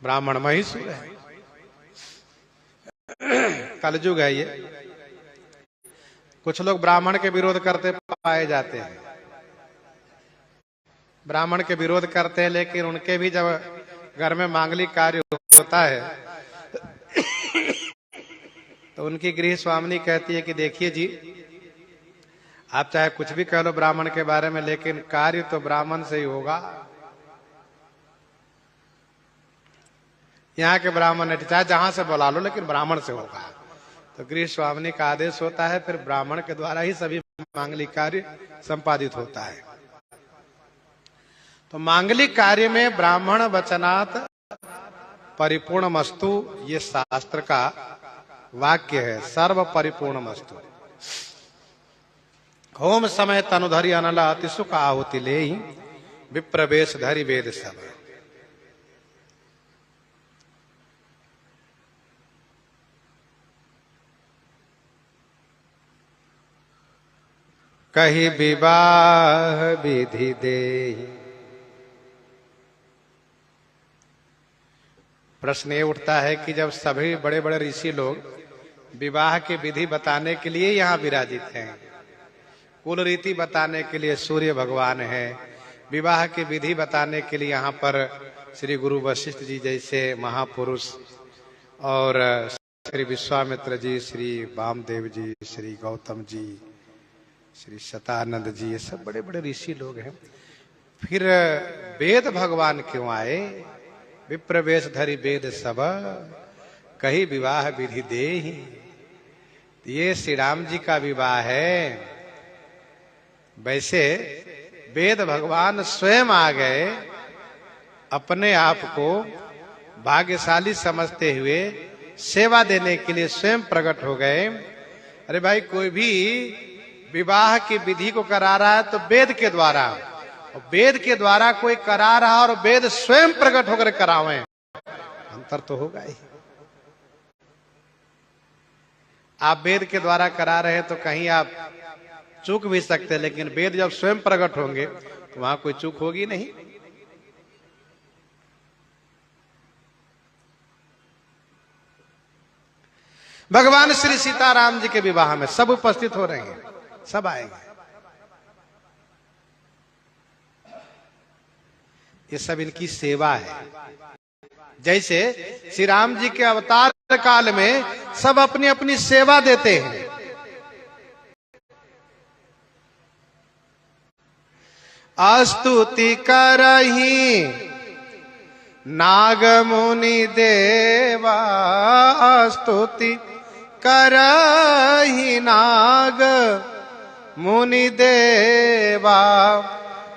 S1: ब्राह्मण महिषूर है। कलयुग है ये। कुछ लोग ब्राह्मण के विरोध करते पाए जाते हैं, ब्राह्मण के विरोध करते हैं, लेकिन उनके भी जब घर में मांगलिक कार्य होता है तो उनकी गृह स्वामिनी कहती है कि देखिए जी, आप चाहे कुछ भी कह लो ब्राह्मण के बारे में, लेकिन कार्य तो ब्राह्मण से ही होगा। यहाँ के ब्राह्मण है, चाहे जहां से बुला लो, लेकिन ब्राह्मण से होगा। तो गृह स्वामिनी का आदेश होता है, फिर ब्राह्मण के द्वारा ही सभी मांगलिक कार्य संपादित होता है। तो मांगलिक कार्य में ब्राह्मण वचनात् परिपूर्णमस्तु, ये शास्त्र का वाक्य है। सर्व परिपूर्णमस्तु। होम समय तनुधरि अनला अति सुख आहुति लेहि, विप्रवेश धरि वेद सब। कही विवाह विधि देहि। प्रश्न ये उठता है कि जब सभी बड़े बड़े ऋषि लोग विवाह की विधि बताने के लिए यहाँ विराजित हैं, कुल रीति बताने के लिए सूर्य भगवान है, विवाह की विधि बताने के लिए यहाँ पर श्री गुरु वशिष्ठ जी जैसे महापुरुष, और श्री विश्वामित्र जी, श्री वामदेव जी, श्री गौतम जी, श्री शतानंद जी, ये सब बड़े बड़े ऋषि लोग हैं। फिर वेद भगवान क्यों आए? विप्रवेश धरि वेद सब, कही विवाह विधि देहि। ये श्री राम जी का विवाह है। वैसे वेद भगवान स्वयं आ गए, अपने आप को भाग्यशाली समझते हुए सेवा देने के लिए स्वयं प्रकट हो गए। अरे भाई, कोई भी विवाह की विधि को करा रहा है तो वेद के द्वारा, और वेद के द्वारा कोई करा रहा और वेद स्वयं प्रकट होकर करावे, अंतर तो होगा ही। आप वेद के द्वारा करा रहे हैं तो कहीं आप चूक भी सकते हैं, लेकिन वेद जब स्वयं प्रकट होंगे तो वहां कोई चूक होगी नहीं। भगवान श्री सीताराम जी के विवाह में सब उपस्थित हो रहे हैं, सब आएंगे। ये सब इनकी सेवा है। जैसे श्री राम जी के अवतार काल में सब अपनी अपनी सेवा देते हैं। स्तुति करहि नाग मुनि देवा, स्तुति करहि नाग मुनि देवा,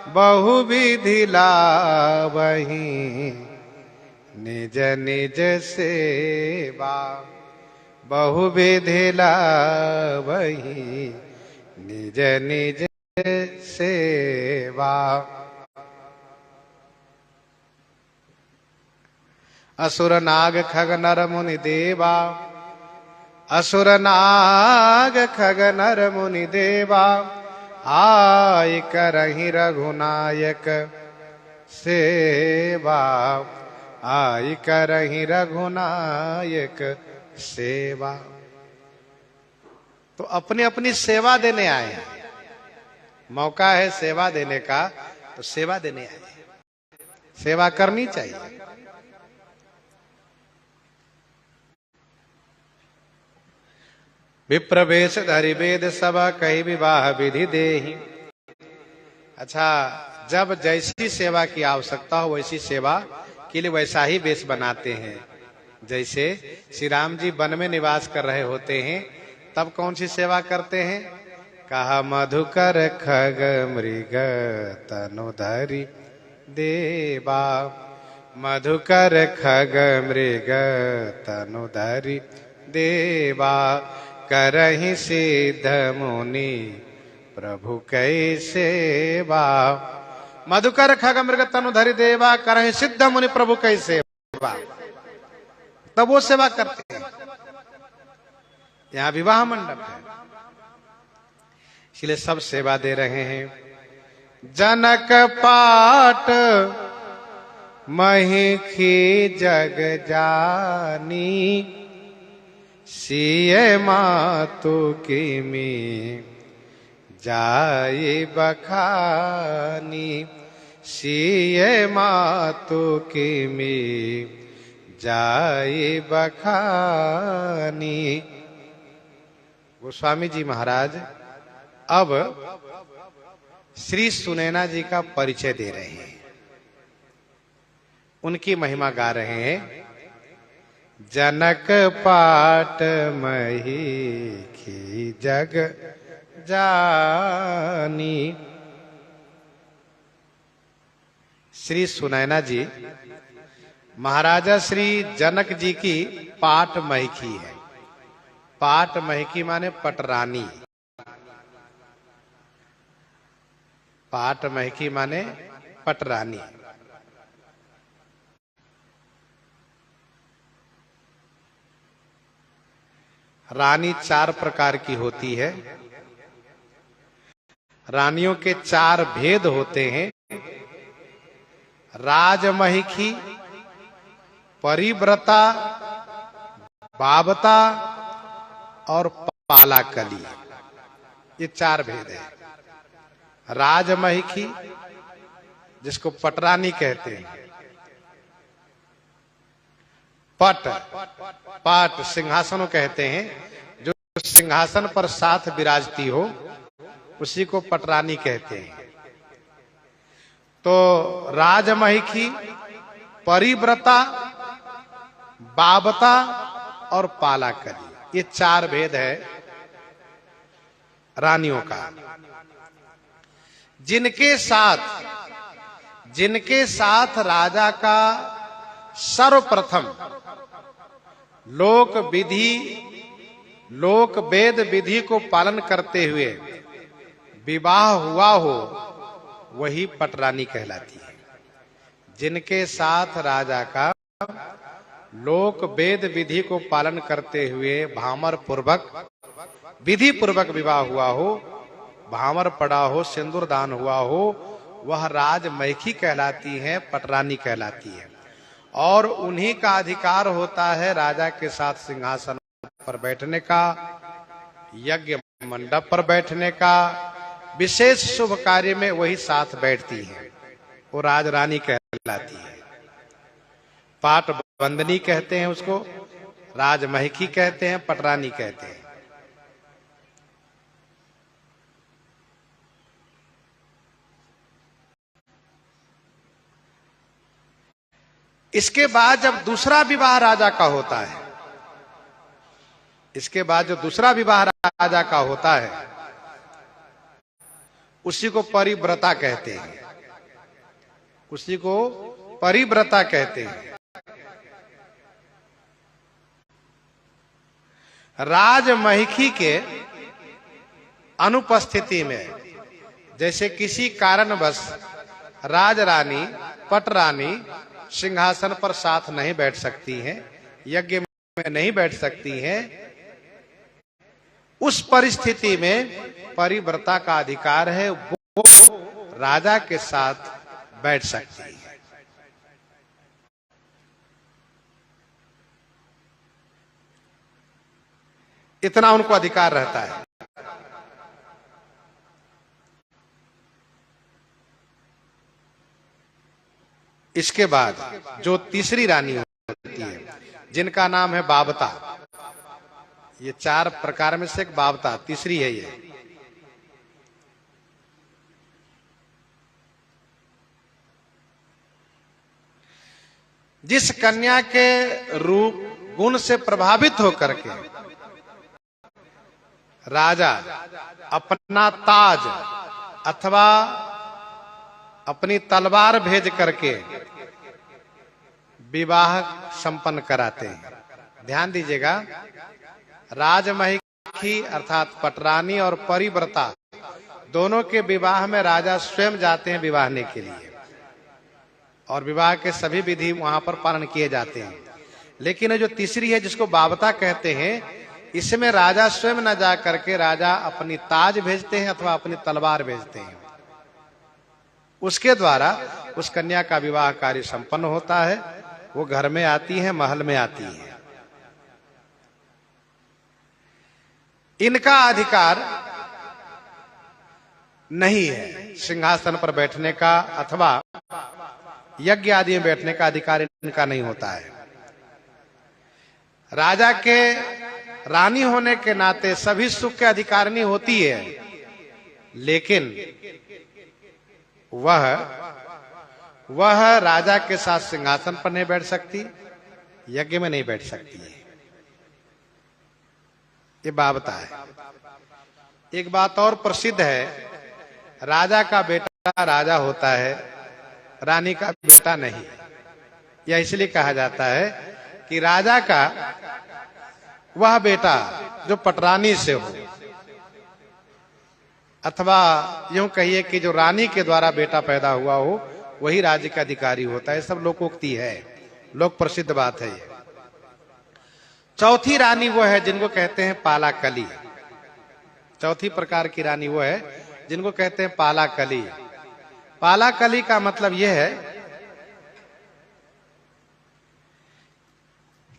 S1: बहुविधि लावहि निज निज सेवा, बहुविधि लावहि निज निज सेवा। असुर नाग खग नर मुनि देवा, असुर नाग खग नर मुनि देवा, आय करहि रघुनायक सेवा, आय करहि रघुनायक सेवा। तो अपनी अपनी सेवा देने आए हैं। मौका है सेवा देने का, तो सेवा देने आए, सेवा करनी चाहिए। विप्रवेश धरि वेद सब, कही विवाह विधि देहि। अच्छा, जब जैसी सेवा की आवश्यकता हो वैसी सेवा के लिए वैसा ही वेश बनाते हैं। जैसे श्री राम जी वन में निवास कर रहे होते हैं, तब कौन सी सेवा करते हैं? कहा मधुकर खग मृग तनुधरि देवा, मधुकर खग मृग तनुधरि देवा, करहि सिद्ध मुनि प्रभु कै सेवा। मधुकर खग मृग तनुधरि देवा, करहि सिद्ध मुनि प्रभु कै सेवा। तब वो सेवा करते हैं। यहाँ विवाह मंडप है, इसलिए सब सेवा दे रहे हैं। जनक पाट महिखी जग जानी, सिय मातु किमी जाई बखानी, सिय मातु किमी जाई बखानी। गोस्वामी जी महाराज अब श्री सुनैना जी का परिचय दे रहे हैं, उनकी महिमा गा रहे हैं। जनक पाट महिखी जग जानी। श्री सुनैना जी महाराजा श्री जनक जी की पाट महिखी है। पाट महिखी माने पटरानी, पाट महिखी माने पटरानी। रानी 4 प्रकार की होती है। रानियों के 4 भेद होते हैं। राजमहिखी, परिव्रता, बाबता और पालाकली, ये 4 भेद है। राजमहिखी जिसको पटरानी कहते हैं। पट, पाट सिंहासन कहते हैं, जो सिंहासन पर साथ विराजती हो उसी को पटरानी कहते हैं। तो राजमहिखी, परिव्रता, बाबता और पालाकली, ये 4 भेद है रानियों का। जिनके साथ राजा का सर्वप्रथम लोक वेद विधि को पालन करते हुए विवाह हुआ हो, वही पटरानी कहलाती है। जिनके साथ राजा का लोक वेद विधि को पालन करते हुए भामर पूर्वक, विधि पूर्वक विवाह हुआ हो, भामर पड़ा हो, सिंदूर दान हुआ हो, वह राजमहिखी कहलाती है, पटरानी कहलाती है। और उन्हीं का अधिकार होता है राजा के साथ सिंहासन पर बैठने का, यज्ञ मंडप पर बैठने का। विशेष शुभ कार्य में वही साथ बैठती है, वो राजरानी कहलाती है। पाट बंदनी कहते हैं उसको, राजमहिखी कहते हैं, पटरानी कहते हैं। इसके बाद जब दूसरा विवाह राजा का होता है, इसके बाद जो दूसरा विवाह राजा का होता है उसी को परिव्रता कहते हैं, उसी को परिव्रता कहते हैं। राजमहिखी के अनुपस्थिति में, जैसे किसी कारणवश राजरानी, पटरानी सिंहासन पर साथ नहीं बैठ सकती हैं, यज्ञ में नहीं बैठ सकती हैं, उस परिस्थिति में परिव्रता का अधिकार है, वो राजा के साथ बैठ सकती है। इतना उनको अधिकार रहता है। इसके बाद जो तीसरी रानी होती है, जिनका नाम है बाबता, ये 4 प्रकार में से एक बाबता तीसरी है। ये जिस कन्या के रूप गुण से प्रभावित होकर के राजा अपना ताज अथवा अपनी तलवार भेज करके विवाह संपन्न कराते हैं। ध्यान दीजिएगा, राजमहिखी अर्थात पटरानी और परिव्रता दोनों के विवाह में राजा स्वयं जाते हैं विवाहने के लिए, और विवाह के सभी विधि वहां पर पालन किए जाते हैं। लेकिन जो तीसरी है जिसको बाबता कहते हैं, इसमें राजा स्वयं न जा करके राजा अपनी ताज भेजते हैं अथवा अपनी तलवार भेजते हैं। उसके द्वारा उस कन्या का विवाह कार्य संपन्न होता है। वो घर में आती है, महल में आती है। इनका अधिकार नहीं है सिंहासन पर बैठने का अथवा यज्ञ आदि में बैठने का अधिकार इनका नहीं होता है। राजा के रानी होने के नाते सभी सुख के अधिकारिणी होती है, लेकिन वह राजा के साथ सिंहासन पर नहीं बैठ सकती, यज्ञ में नहीं बैठ सकती है। ये बाबता है। एक बात और प्रसिद्ध है, राजा का बेटा राजा होता है, रानी का बेटा नहीं। यह इसलिए कहा जाता है कि राजा का वह बेटा जो पटरानी से हो, अथवा यूं कहिए कि जो रानी के द्वारा बेटा पैदा हुआ हो, वही राज्य का अधिकारी होता है। सब लोकोक्ति है, लोक प्रसिद्ध बात है ये। चौथी रानी वो है जिनको कहते हैं पालाकली। चौथी प्रकार की रानी वो है जिनको कहते हैं पालाकली। पालाकली का मतलब यह है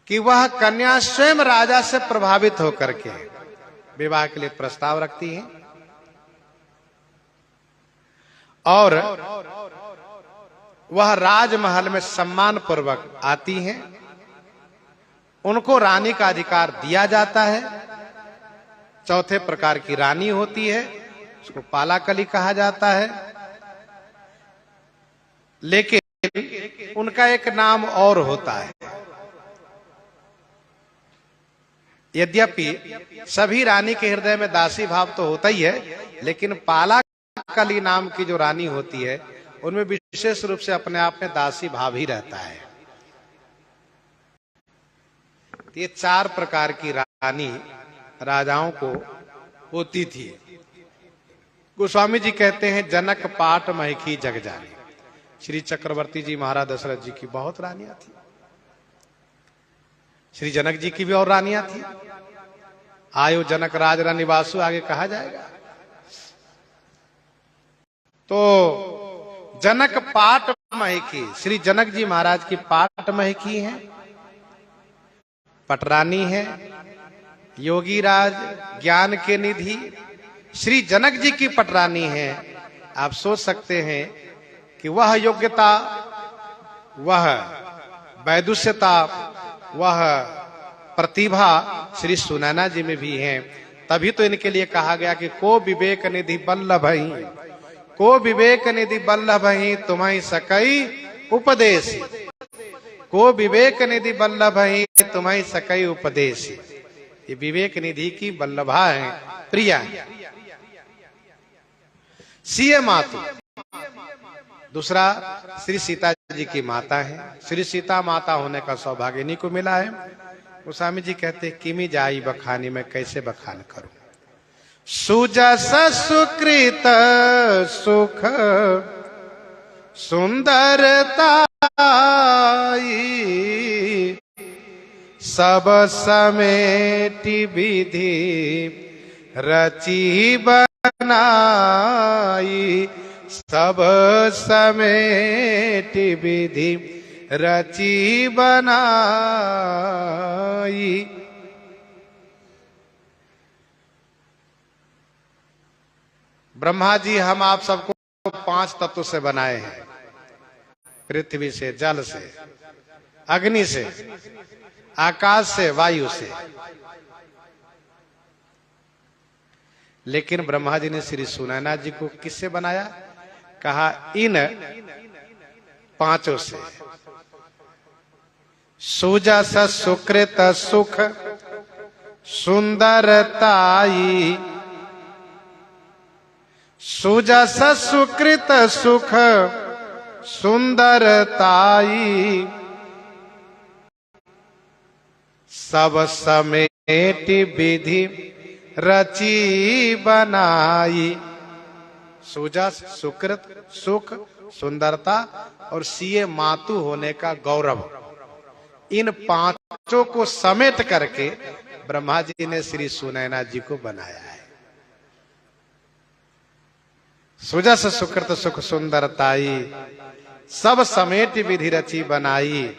S1: कि वह कन्या स्वयं राजा से प्रभावित होकर के विवाह के लिए प्रस्ताव रखती हैं और वह राजमहल में सम्मान पूर्वक आती हैं। उनको रानी का अधिकार दिया जाता है। चौथे प्रकार की रानी होती है, उसको पालाकली कहा जाता है। लेकिन उनका एक नाम और होता है। यद्यपि सभी रानी के हृदय में दासी भाव तो होता ही है, लेकिन पालाकली नाम की जो रानी होती है उनमें विशेष रूप से अपने आप में दासी भाव ही रहता है। ये चार प्रकार की रानी राजाओं को होती थी। गोस्वामी जी कहते हैं जनक पाट महकी जग जानी। श्री चक्रवर्ती जी महाराज दशरथ जी की बहुत रानियां थी। श्री जनक जी की भी और रानियां थी। आयो जनक राज रानी वासु आगे कहा जाएगा। तो जनक पाट महकी, श्री जनक जी महाराज की पाट महकी है, पटरानी है, योगी राज ज्ञान के निधि श्री जनक जी की पटरानी है। आप सोच सकते हैं कि वह योग्यता, वह वैदुष्यता, वह प्रतिभा श्री सुनैना जी में भी है। तभी तो इनके लिए कहा गया कि को विवेक निधि बल्लभई, को विवेक निधि बल्लभई तुम्हें सकई उपदेश, को विवेक निधि बल्लभई तुम्हें सकई उपदेश। ये विवेक निधि की बल्लभा है, प्रिया है। सीए मातु, दूसरा श्री सीता जी की माता है। श्री सीता माता होने का सौभाग्य इन्हीं को मिला है। गोस्वामी जी कहते हैं किमी जाई बखानी, में कैसे बखान करूं। सुजस सुकृत सुख सुंदरताई सब समेटि विधि रची बनाई, सब समेटि विधि रची बनाई। ब्रह्मा जी हम आप सबको 5 तत्व से बनाए हैं, पृथ्वी से, जल से, अग्नि से, आकाश से, वायु से। लेकिन ब्रह्मा जी ने श्री सुनैना जी को किससे बनाया? कहा इन 5 से। सुजस सुकृत सुख सुंदरताई, सुजस सुकृत सुख सुंदरताई सब समेटि विधि रची बनाई। सुजस सुकृत सुख सुंदरता और सीए मातु होने का गौरव, इन 5 को समेट करके ब्रह्मा जी ने श्री सुनैना जी को बनाया है। सुजस सुकृत सुख सुंदरताई, सब समेट विधि रची बनाई।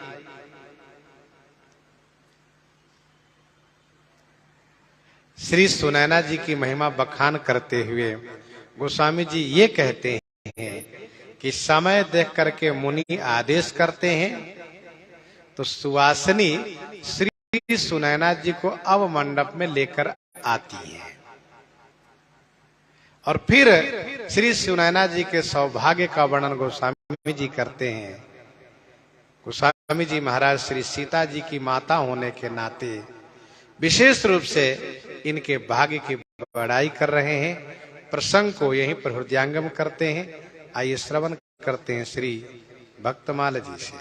S1: श्री सुनैना जी की महिमा बखान करते हुए गोस्वामी जी ये कहते हैं कि समय देख करके मुनि आदेश करते हैं तो सुवासिनी श्री सुनैना जी को अब मंडप में लेकर आती है और फिर श्री सुनैना जी के सौभाग्य का वर्णन गोस्वामी जी करते हैं। गोस्वामी जी महाराज श्री सीता जी की माता होने के नाते विशेष रूप से इनके भाग्य की बड़ाई कर रहे हैं। प्रसंग को यहीं पर हृदयंगम करते हैं। आइए श्रवण करते हैं श्री भक्तमाल जी से।